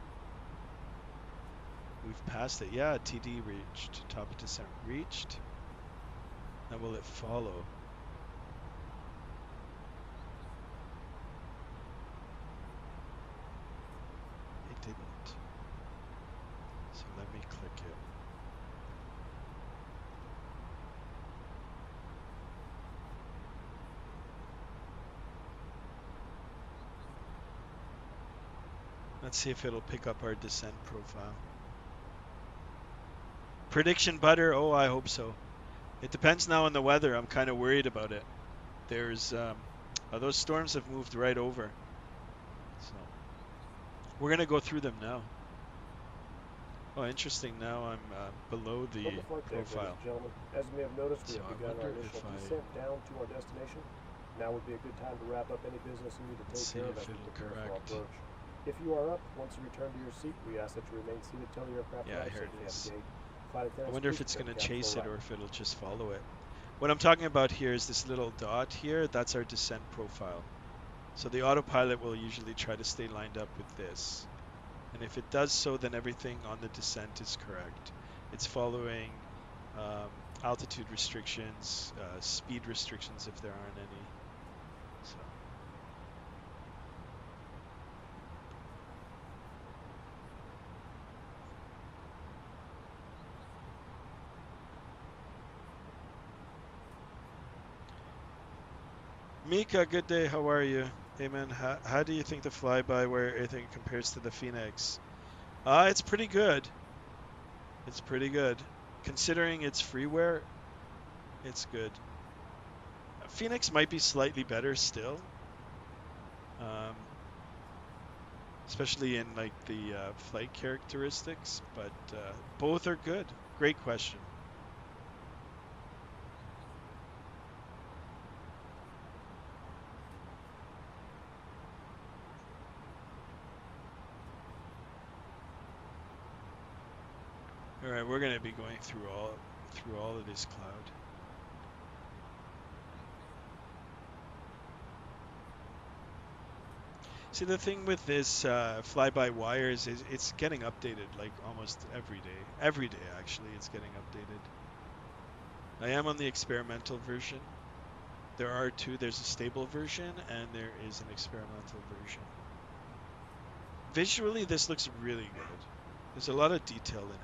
We've passed it. Yeah, TD reached. Top of descent reached. Now will it follow? Let's see if it'll pick up our descent profile. Prediction butter. Oh, I hope so. It depends now on the weather. I'm kind of worried about it. There's those storms have moved right over. So we're gonna go through them now. Oh, interesting. Now I'm below the Welcome to flight deck, ladies profile. and gentlemen. As you may have noticed, we So have I begun our wonder initial if I descent down to our destination. Now would be a good time to wrap up any business you need to let's take see care of if as we it'll prepare for our correct. approach. If you are up, once you return to your seat, we ask that you remain seated till the aircraft Yeah, arrives here it safely at is. the gate. Flight I attendants, wonder if please it's prepare going the to cabin chase for it or arrival. if it'll just follow it. What I'm talking about here is this little dot here. That's our descent profile. So the autopilot will usually try to stay lined up with this. And if it does so, then everything on the descent is correct. It's following altitude restrictions, speed restrictions if there aren't any. So. Mika, good day. How are you? Hey man, how do you think the FlyByWire thing compares to the Phoenix? It's pretty good. It's pretty good. Considering it's freeware, it's good. Phoenix might be slightly better still. Especially in like the flight characteristics, but both are good. Great question. All right, we're going to be going through all of this cloud. See, the thing with this fly-by-wire is it's getting updated like almost every day. Every day, actually, it's getting updated. I am on the experimental version. There are two. There's a stable version and there is an experimental version. Visually, this looks really good. There's a lot of detail in it.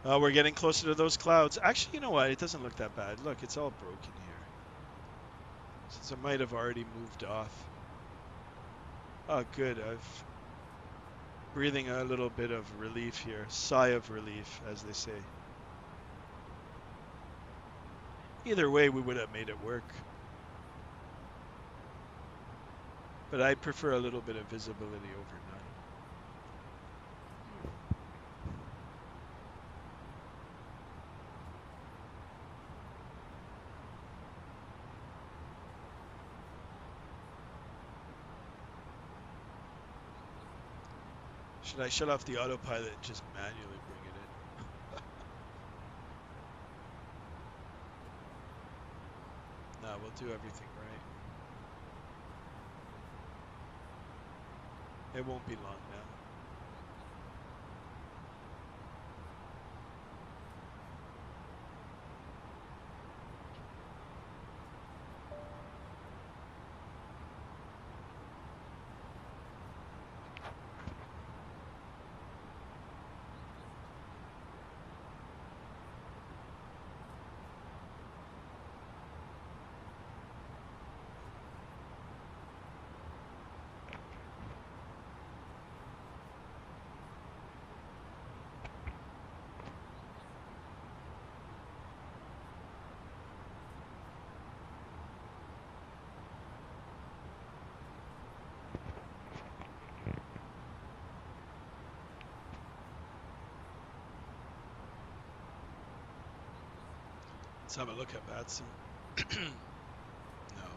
We're getting closer to those clouds. Actually, you know what? It doesn't look that bad. Look, it's all broken here. Since I might have already moved off. Oh, good. I've breathing a little bit of relief here. Sigh of relief, as they say. Either way, we would have made it work. But I'd prefer a little bit of visibility over none. Should I shut off the autopilot and just manually bring it in? Nah, we'll do everything right. It won't be long now. Let's have a look at Vatsim. No,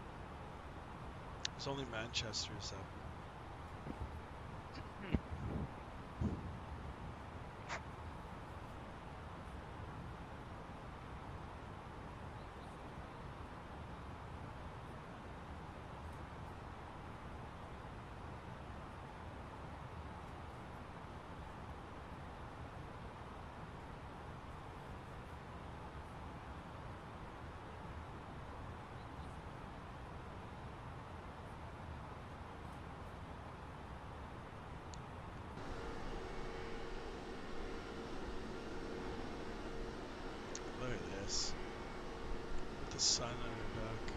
it's only Manchester's up. Look at this. With the sun on our back.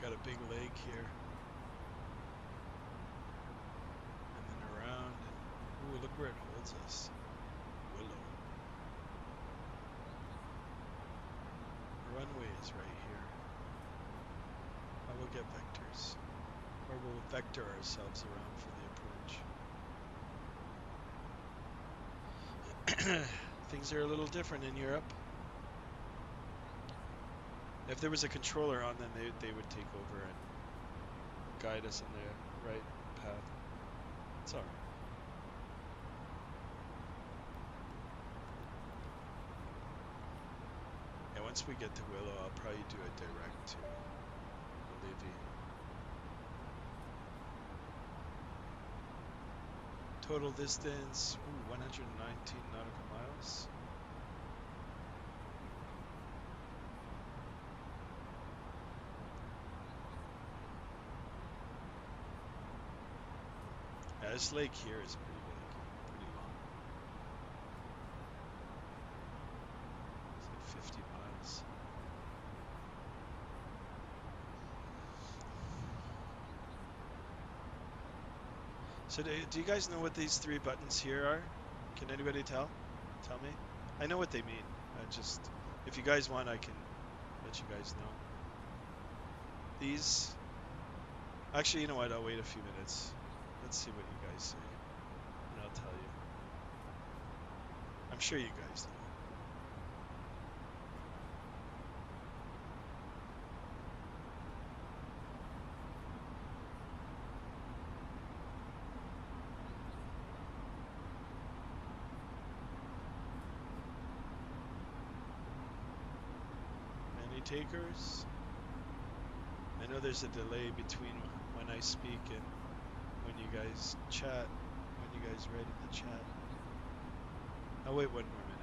Got a big lake here, and then around, and ooh, look where it holds us. Willow. The runway is right here. I will get vectors, or we'll vector ourselves around for the approach. Things are a little different in Europe. If there was a controller on, then they would take over and guide us on the right path. It's alright. Yeah, once we get to Willow, I'll probably do a direct to Olivia. Total distance, 119 nautical miles. Yeah, this lake here is pretty big, pretty long. It's like 50 miles. So do you guys know what these three buttons here are? Can anybody tell? Tell me. I know what they mean. I just, if you guys want, I can let you guys know. These, actually, you know what? I'll wait a few minutes. Let's see what you guys say, and I'll tell you. I'm sure you guys know. Any takers? I know there's a delay between when I speak and when you guys chat, when you guys write in the chat. I'll wait one more minute.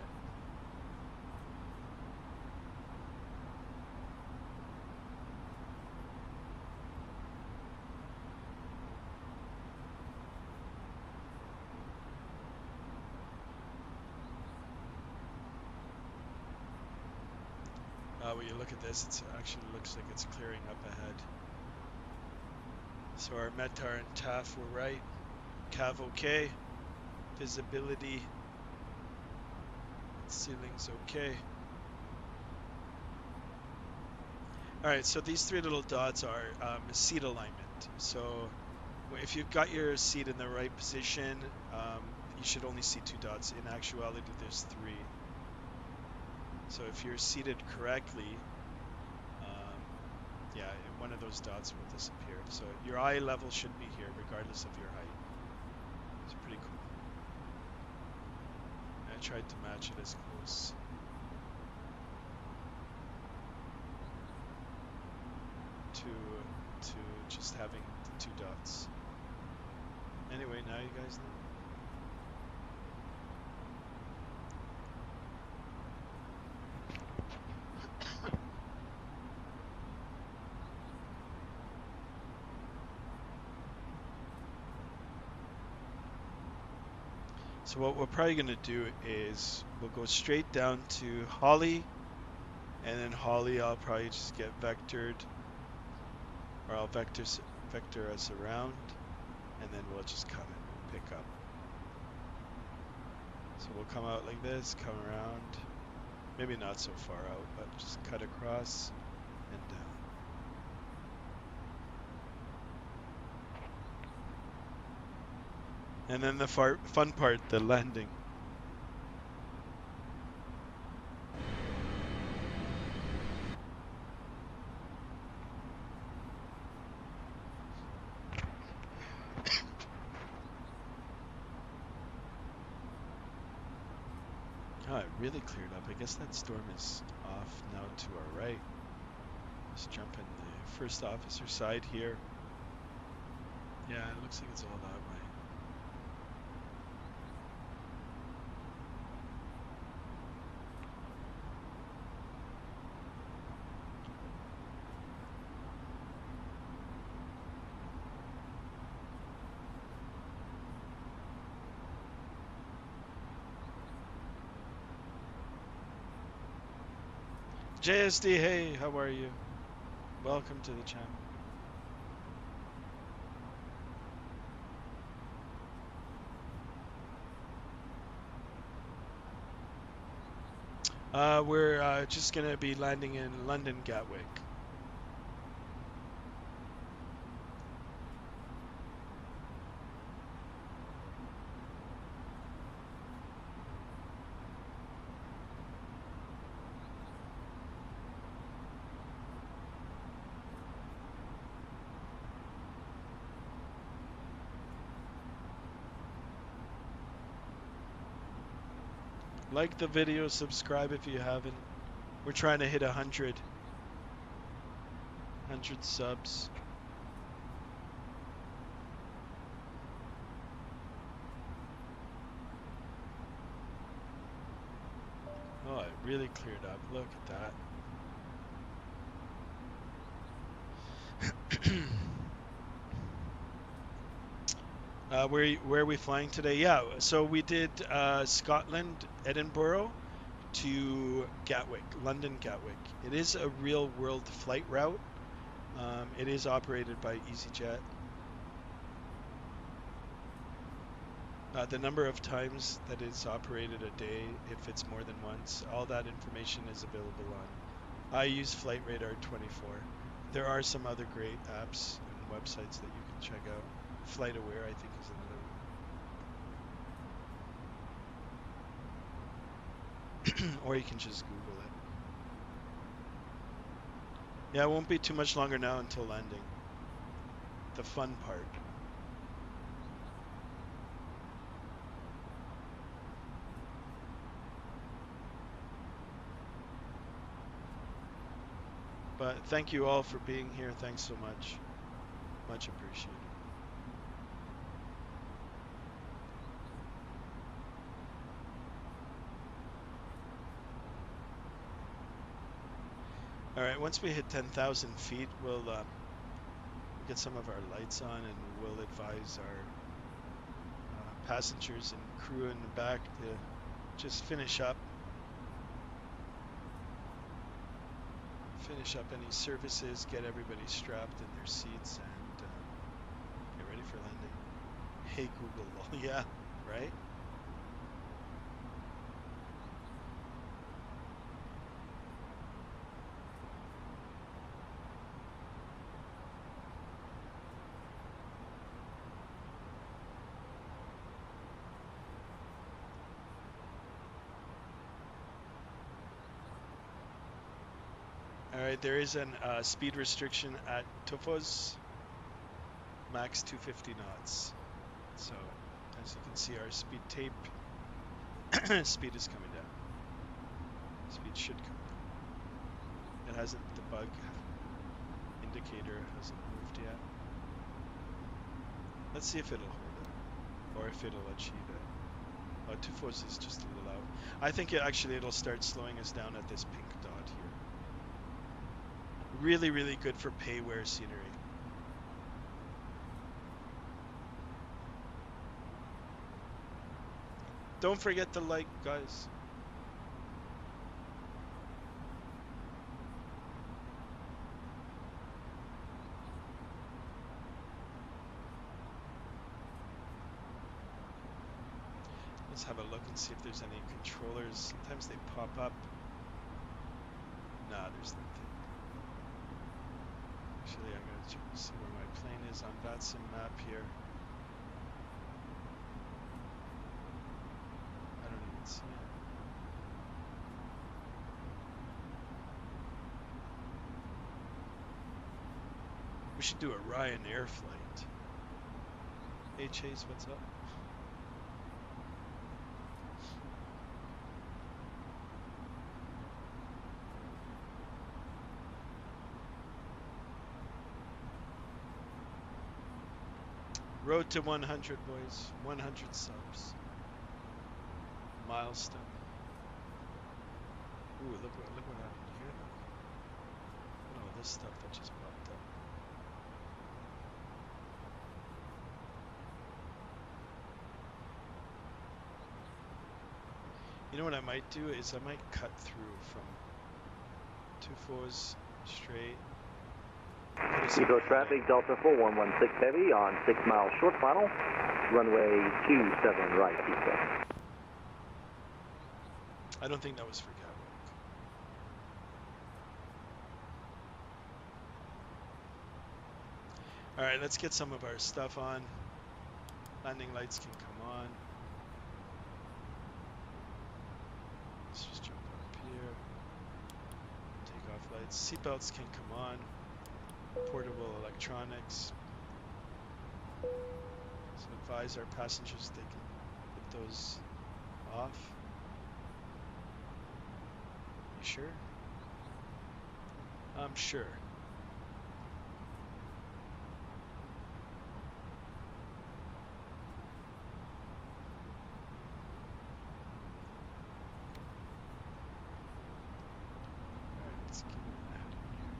When you look at this, it actually looks like it's clearing up ahead. So our METAR and TAF were right. CAV okay. Visibility. Ceiling's okay. Alright, so these three little dots are seat alignment. So if you've got your seat in the right position, you should only see two dots. In actuality, there's three. So if you're seated correctly, yeah, one of those dots will disappear. So your eye level should be here regardless of your height. It's pretty cool. I tried to match it as close. To just having the two dots. Anyway, now you guys know. So what we're probably going to do is we'll go straight down to Holly, and then Holly I'll probably just get vectored, or I'll vector us around, and then we'll just come and pick up. So we'll come out like this, come around, maybe not so far out, but just cut across and down. And then the fun part, the landing. Oh, it really cleared up. I guess that storm is off now to our right. Let's jump in the first officer side here. Yeah, it looks like it's all that way. JSD, hey, how are you? Welcome to the channel. We're just going to be landing in London Gatwick. Like the video, subscribe if you haven't. We're trying to hit 100 subs. Oh, it really cleared up. Look at that. Where are we flying today? Yeah, so we did Scotland, Edinburgh to Gatwick, London Gatwick. It is a real world flight route. It is operated by EasyJet. The number of times that it's operated a day, if it's more than once, all that information is available on. I use Flight Radar 24. There are some other great apps and websites that you can check out. Flight Aware, I think, is another one. Or you can just Google it. Yeah, it won't be too much longer now until landing. The fun part. But thank you all for being here. Thanks so much. Much appreciated. All right, once we hit 10,000 feet, we'll get some of our lights on and we'll advise our passengers and crew in the back to just finish up any services, get everybody strapped in their seats, and get ready for landing. Hey Google, yeah, right? All right, there is an speed restriction at Tufos, max 250 knots. So, as you can see, our speed tape, speed is coming down. Speed should come down. It hasn't, the bug indicator hasn't moved yet. Let's see if it'll hold it, or if it'll achieve it. Oh, Tufos is just a little out. I think it'll start slowing us down at this pink dot here. Really, really good for pay-wear scenery. Don't forget to like, guys. Let's have a look and see if there's any controllers. Sometimes they pop up. Nah, there's nothing. Actually, I gotta check to see where my plane is on Vatsim map here. I don't even see it. We should do a Ryanair flight. Hey Chase, what's up? Road to 100, boys. 100 subs. Milestone. Ooh, look what happened here. Look at all this stuff that just popped up. You know what I might do is I might cut through from 24s straight. Eco traffic, Delta 4116 Heavy on 6 miles short final, runway 27 right, Eco. I don't think that was for Gatwick. All right, let's get some of our stuff on. Landing lights can come on. Let's just jump up here. Take off lights. Seatbelts can come on. Portable electronics. So advise our passengers they can put those off. You sure? I'm sure. Alright, let's keep it ahead here.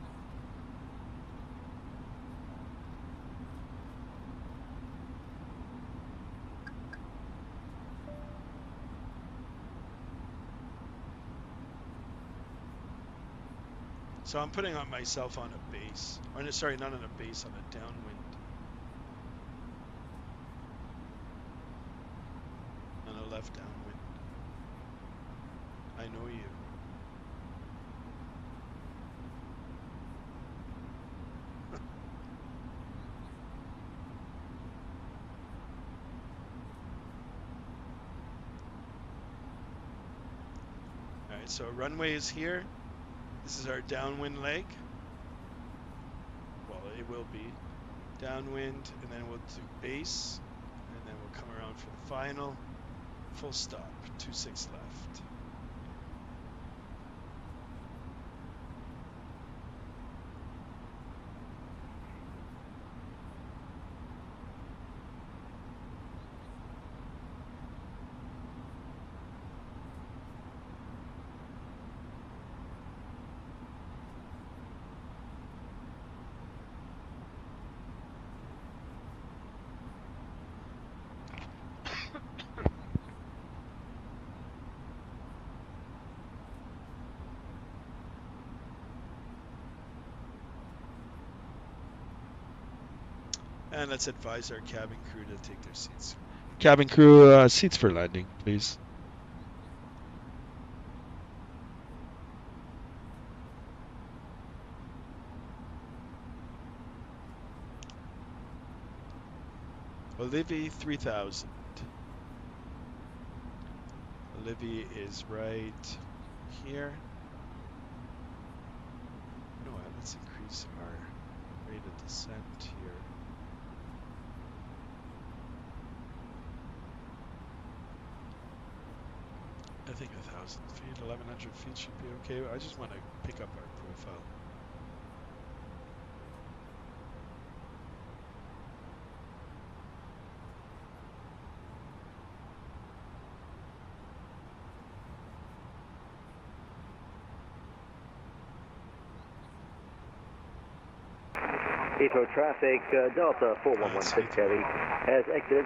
So I'm putting on myself on a base, or no, sorry, not on a base, on a downwind. right, so runway is here. This is our downwind leg. Well, it will be downwind, and then we'll do base, and then we'll come around for the final. Full stop, 26 left. And let's advise our cabin crew to take their seats. Cabin crew, seats for landing, please. Olivia 3000. Olivia is right here. You know what? Let's increase our rate of descent here. I think 1,000 feet, 1,100 feet should be okay. I just want to pick up our profile. Heathrow traffic, Delta 4116 Heavy has exited.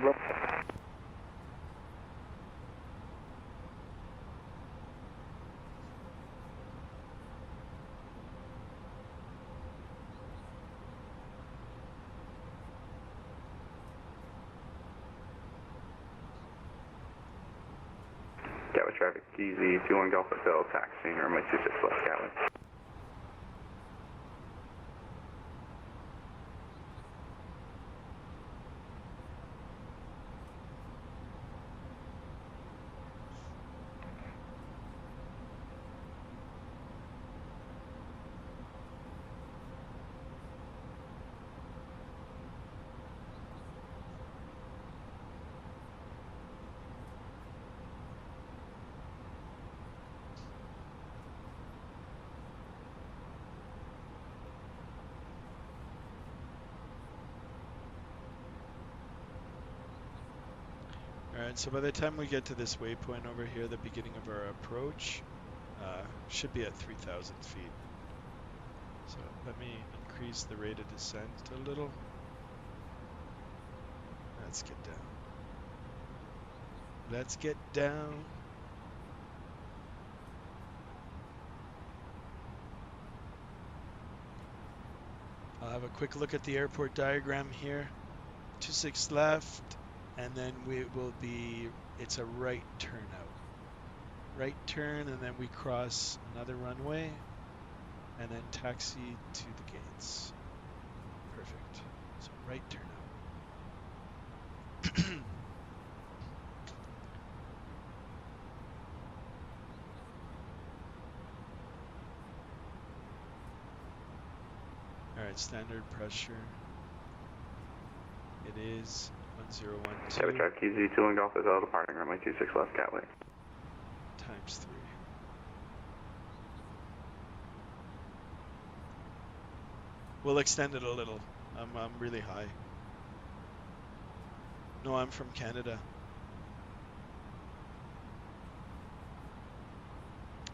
Gatwick traffic, easy, 21 Golf Hotel, taxiing, runway 26 left, Gatwick. Alright, so by the time we get to this waypoint over here, the beginning of our approach, should be at 3,000 feet. So let me increase the rate of descent a little. Let's get down. Let's get down. I'll have a quick look at the airport diagram here. 26 left. And then we will be, it's a right turn out. Right turn, and then we cross another runway, and then taxi to the gates. Perfect. So right turn out. All right, standard pressure. It is 1012. Gatwick traffic, easy, 21 Golf Hotel, departing, runway 26 left, Gatwick. Times 3. We'll extend it a little. I'm really high. No, I'm from Canada.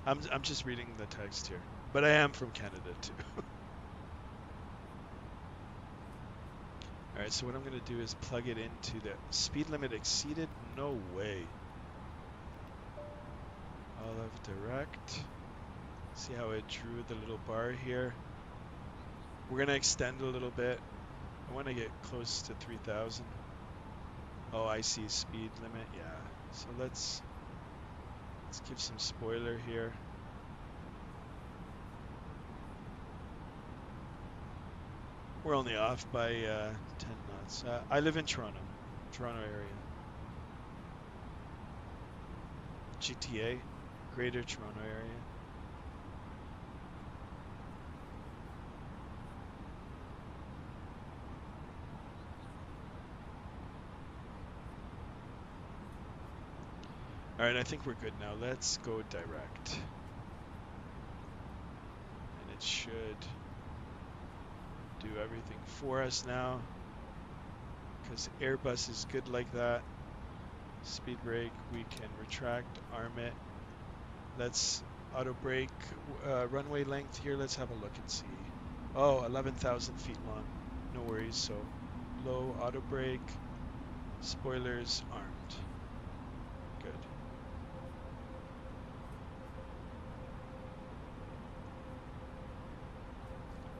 I'm just reading the text here, but I am from Canada too. All right, so what I'm going to do is plug it into the speed limit exceeded. No way. Olive direct. See how it drew the little bar here? We're going to extend a little bit. I want to get close to 3,000. Oh, I see speed limit. Yeah. So let's give some spoiler here. We're only off by 10 knots. I live in Toronto area. GTA, Greater Toronto area. All right, I think we're good now. Let's go direct. And it should do everything for us now, because Airbus is good like that. Speed brake, we can retract, arm it. Let's auto brake. Runway length here, let's have a look and see. Oh, 11,000 feet long. No worries. So low auto brake, spoilers armed. Good.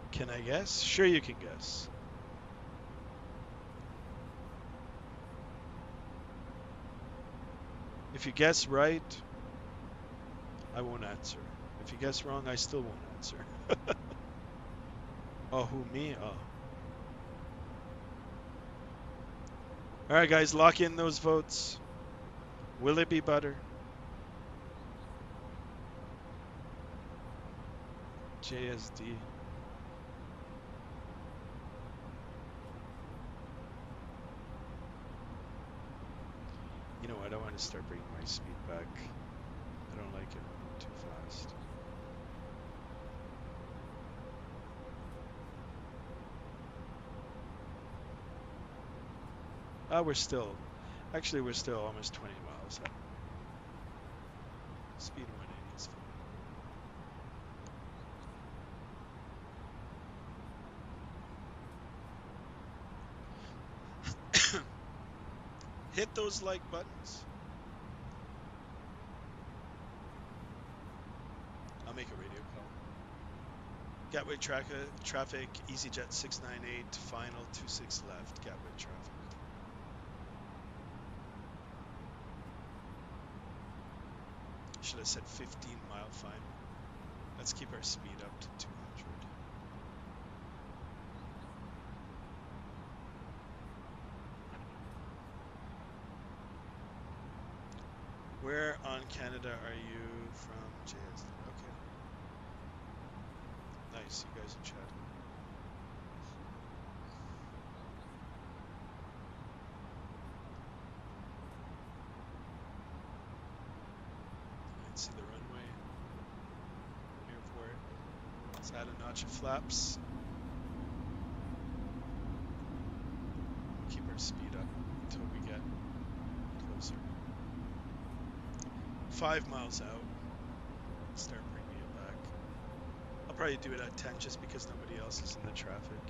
Can I guess? Sure you can guess. If you guess right, I won't answer. If you guess wrong, I still won't answer. Oh, who, me? Oh. Alright guys, lock in those votes. Will it be butter? JSD. You know what, I want to start bringing my speed back. I don't like it moving too fast. We're still almost 20 miles up. Speed 180 is fine. Hit those like buttons. I'll make a radio call. Gatwick traffic, EasyJet 698, final 26 left, Gatwick traffic. Should have said 15-mile final. Let's keep our speed up to 200. Where on Canada are you from, JS? Okay. Nice, you guys in chat. See the runway. Airport. Let's add a notch of flaps. Keep our speed up until we get closer. 5 miles out. Start bringing it back. I'll probably do it at 10 just because nobody else is in the traffic.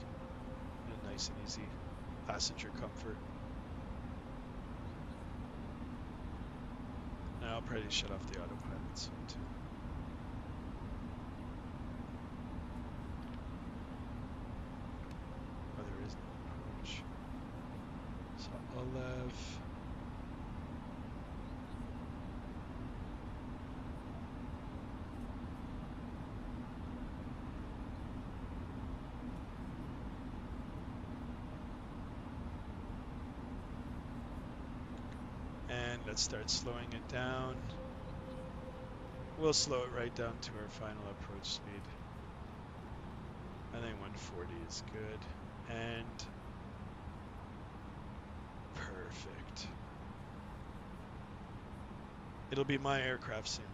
And nice and easy passenger comfort. And I'll probably shut off the autopilot soon too. Oh, there is no approach. So Olev. And let's start slowing it down. We'll slow it right down to our final approach speed. I think 140 is good. And perfect. It'll be my aircraft soon.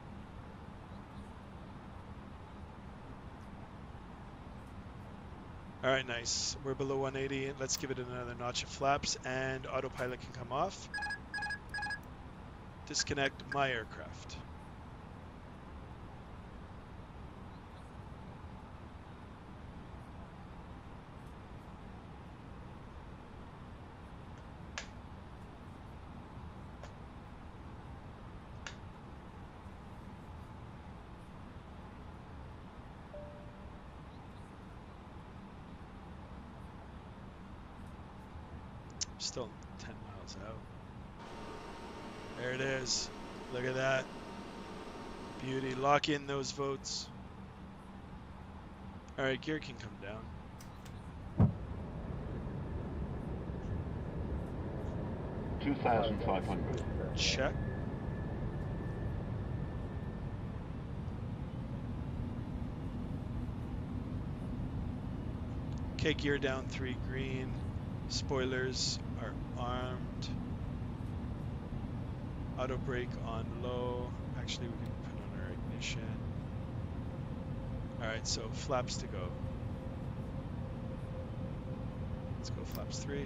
All right, nice. We're below 180. Let's give it another notch of flaps and autopilot can come off. Disconnect my aircraft. Still 10 miles out. There it is. Look at that. Beauty. Lock in those votes. All right, gear can come down. $2,500. Check. Okay, gear down 3 green. Spoilers are armed. Auto brake on low. Actually, we can put on our ignition. Alright, so flaps to go. Let's go flaps 3.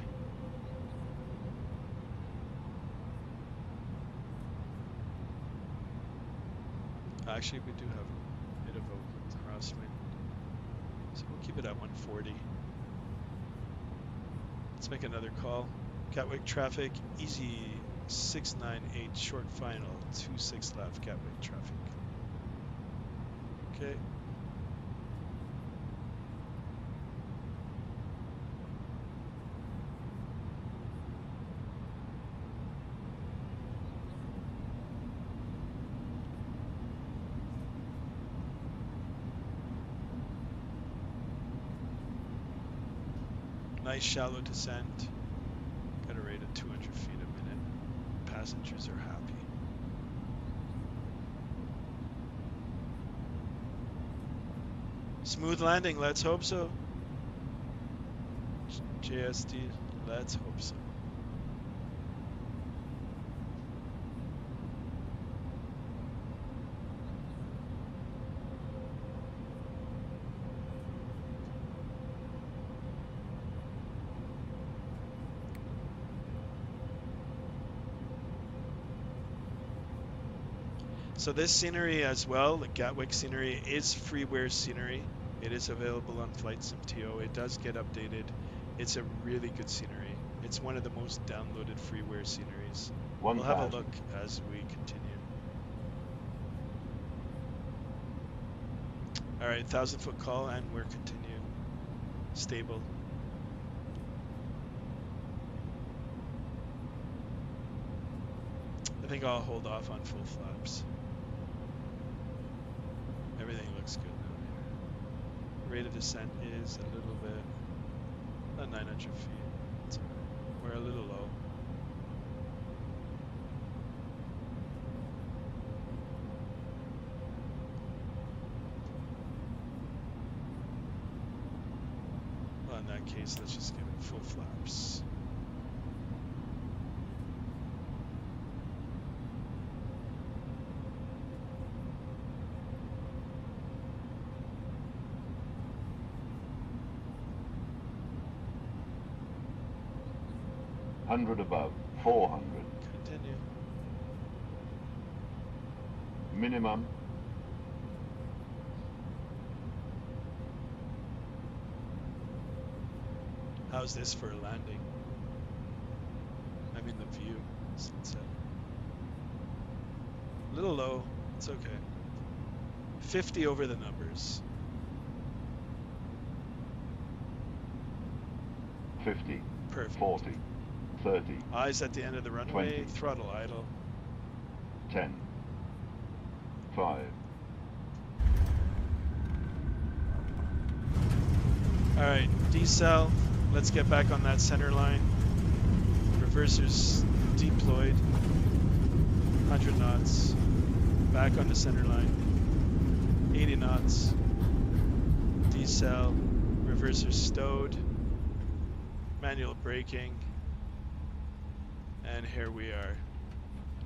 Actually, we do have a bit of a crosswind. So we'll keep it at 140. Let's make another call. Gatwick traffic, easy 698, short final, 26 left, Gatwick traffic. Okay. Nice shallow descent. Got a rate of 200 feet a minute. Passengers are happy. Smooth landing, let's hope so. JSD, let's hope so. So this scenery as well, the Gatwick scenery, is freeware scenery. It is available on FlightSim.to. It does get updated. It's a really good scenery. It's one of the most downloaded freeware sceneries. We'll have a look as we continue. All right, 1,000-foot call, and we're continue. Stable. I think I'll hold off on full flaps. Everything looks good now. Rate of descent is a little bit, about 900 feet. It's all right. We're a little low. Well, in that case, let's just give it full flaps. Above, 400. Continue. Minimum. How's this for a landing? I mean the view. Sunset. A little low. It's okay. 50 over the numbers. 50. Perfect. 40. 30. Eyes at the end of the runway. 20. Throttle idle. 10. 5. Alright, decel. Let's get back on that center line. Reversers deployed. 100 knots. Back on the center line. 80 knots. Decel. Reversers stowed. Manual braking. And here we are.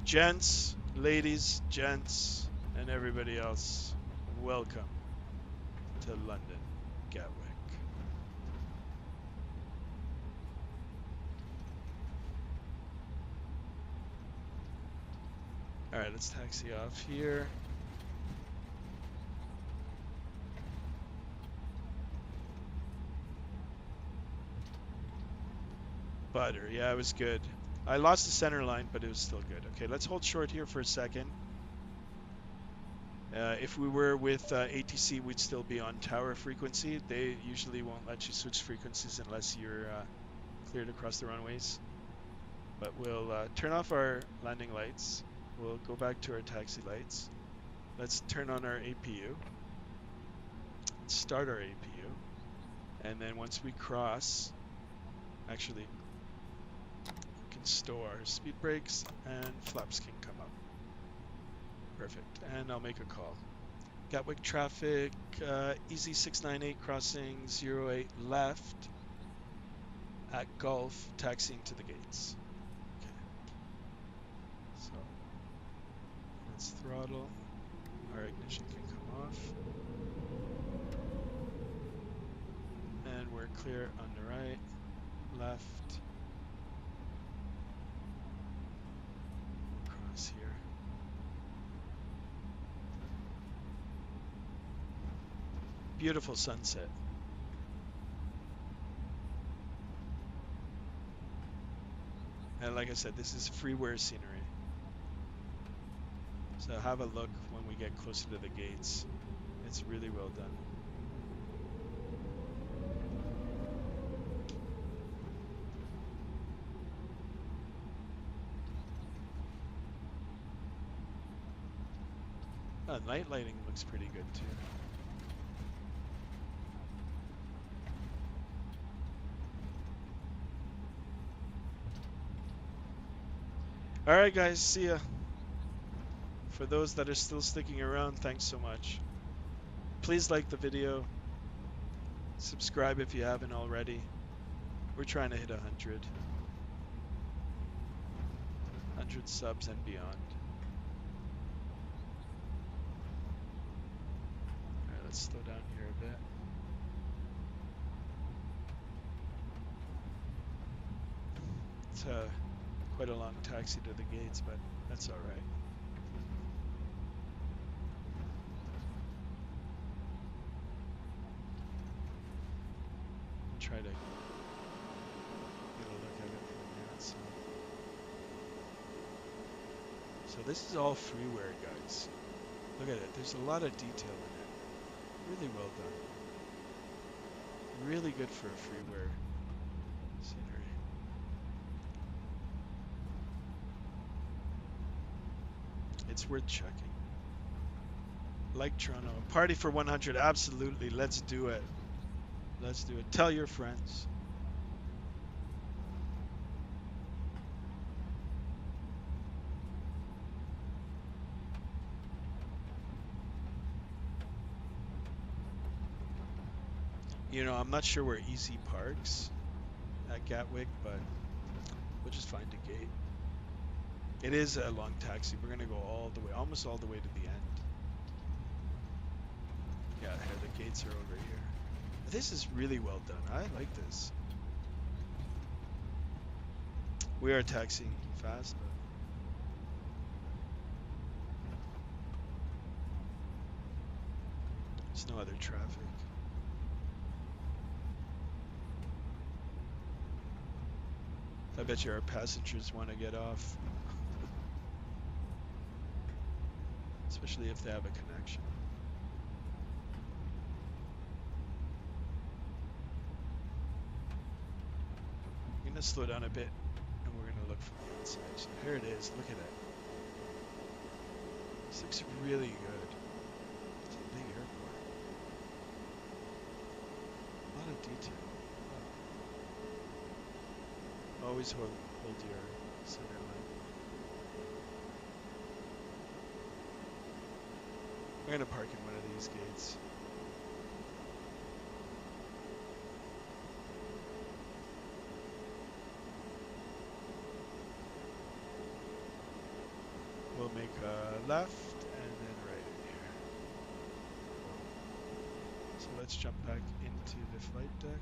Gents, ladies, gents, and everybody else, welcome to London, Gatwick. Alright, let's taxi off here. Butter, yeah, it was good. I lost the center line, but it was still good. Okay, let's hold short here for a second. If we were with ATC, we'd still be on tower frequency. They usually won't let you switch frequencies unless you're cleared across the runways. But we'll turn off our landing lights. We'll go back to our taxi lights. Let's turn on our APU. Let's start our APU. And then once we cross, actually, stow our speed brakes and flaps can come up. Perfect. And I'll make a call. Gatwick traffic, easy 698 crossing 08 left at Gulf, taxiing to the gates. Okay. So let's throttle. Our ignition can come off. And we're clear on the right, left. Across here. Beautiful sunset. And like I said, this is freeware scenery. So have a look when we get closer to the gates. It's really well done. Night lighting looks pretty good too. Alright guys, see ya. For those that are still sticking around, thanks so much. Please like the video. Subscribe if you haven't already. We're trying to hit 100. 100 subs and beyond. Alright, let's slow down here a bit. It's quite a long taxi to the gates, but that's alright. Try to get a look at it from the outside. So this is all freeware, guys. Look at it. There's a lot of detail in it. Really well done. Really good for a freeware scenery. It's worth checking. Like Toronto. Party for 100. Absolutely. Let's do it. Let's do it. Tell your friends. You know, I'm not sure where Easy parks at Gatwick, but we'll just find a gate. It is a long taxi. We're gonna go all the way, almost all the way to the end. Yeah, here, the gates are over here. This is really well done. I like this. We are taxiing fast, but there's no other traffic. I bet you our passengers want to get off. Especially if they have a connection. I'm gonna slow down a bit and we're gonna look from the inside. So here it is, look at it. This looks really good. It's a big airport. A lot of detail. Oh. Always hold your center line. I'm gonna park in one of these gates. We'll make a left and then right in here. So let's jump back into the flight deck.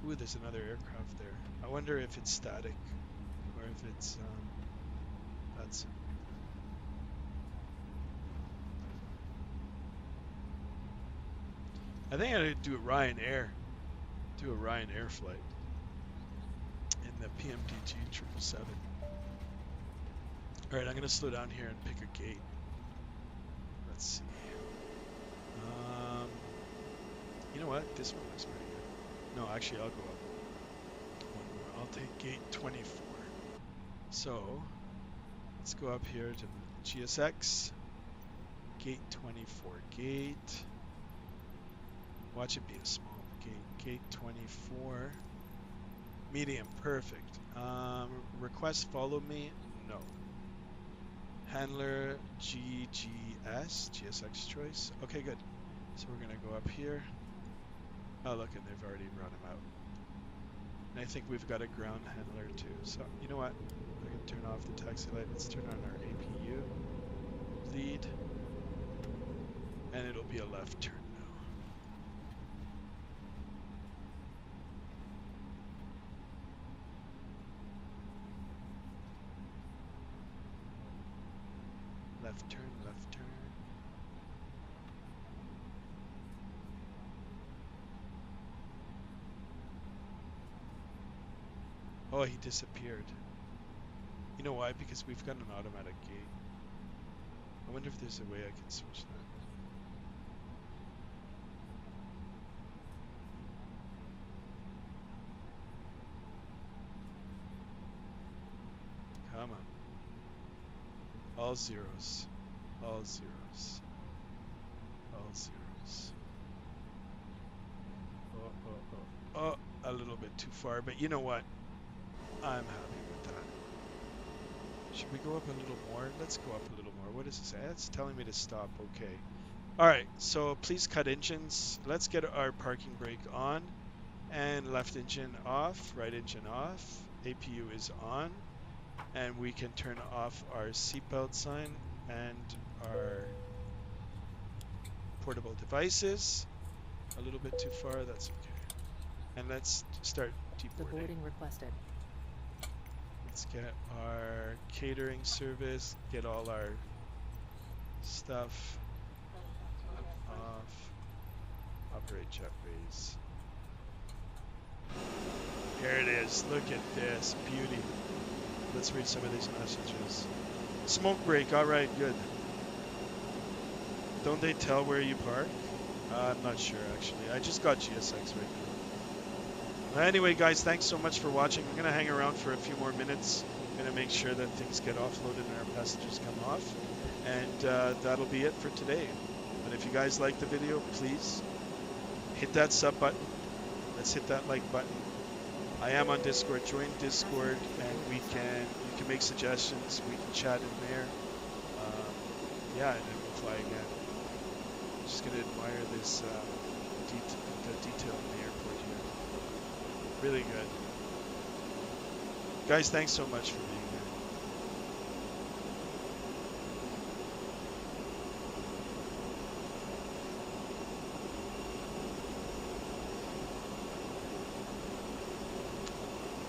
Ooh, there's another aircraft there. I wonder if it's static or if it's Vatsim. I think I do a Ryanair. Do a Ryanair flight in the PMDG 777. All right, I'm gonna slow down here and pick a gate. Let's see. You know what? This one looks pretty good. No, actually, I'll go up one more. I'll take gate 24. So, let's go up here to GSX. Gate 24. Gate. Watch it be a small gate. Gate 24. Medium, perfect. Request follow me? No. Handler GSX choice. Okay, good. So we're gonna go up here. Oh, look, and they've already brought him out. And I think we've got a ground handler too. So you know what? I can turn off the taxi light. Let's turn on our APU lead, and it'll be a left turn now. Left turn, left turn. Oh, he disappeared. You know why? Because we've got an automatic gate. I wonder if there's a way I can switch that. Come on. All zeros. All zeros. All zeros. Oh, a little bit too far, but you know what? I'm happy with that. Should we go up a little more? Let's go up a little more. What does it say? It's telling me to stop. Okay. Alright, so please cut engines. Let's get our parking brake on. And left engine off, right engine off. APU is on. And we can turn off our seatbelt sign and our portable devices. A little bit too far, that's okay. And let's start deboarding. Boarding requested. Let's get our catering service, get all our stuff off, operate jetways. Here it is, look at this, beauty. Let's read some of these messages. Smoke break, alright, good. Don't they tell where you park? I'm not sure actually, I just got GSX right now. Anyway, guys, thanks so much for watching. I'm going to hang around for a few more minutes. I'm going to make sure that things get offloaded and our passengers come off. And that'll be it for today. But if you guys like the video, please hit that sub button. Let's hit that like button. I am on Discord. Join Discord, and you can make suggestions. We can chat in there. Yeah, and then we'll fly again. Just going to admire this the detail in the airport here. Really good. Guys, thanks so much for being here.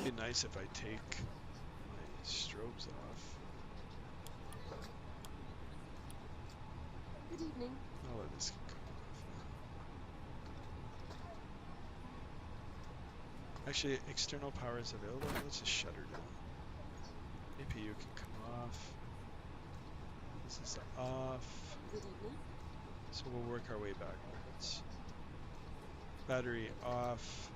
It'd be nice if I take my strobes off. Good evening. I'll let this come off. Actually, external power is available. Let's just shut her down. APU can come off. This is off. Good evening. So we'll work our way backwards. Battery off.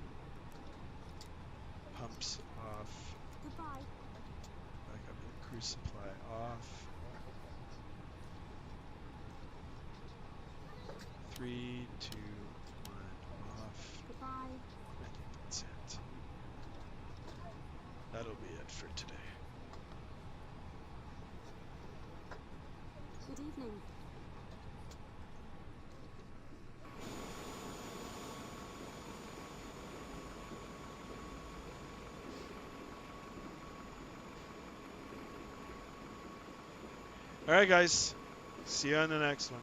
Pumps off. Goodbye. Back up to the cruise supply off. 3, 2, 1 off. Goodbye. I think that's it. That'll be it for today. Good evening. All right, guys. See you on the next one.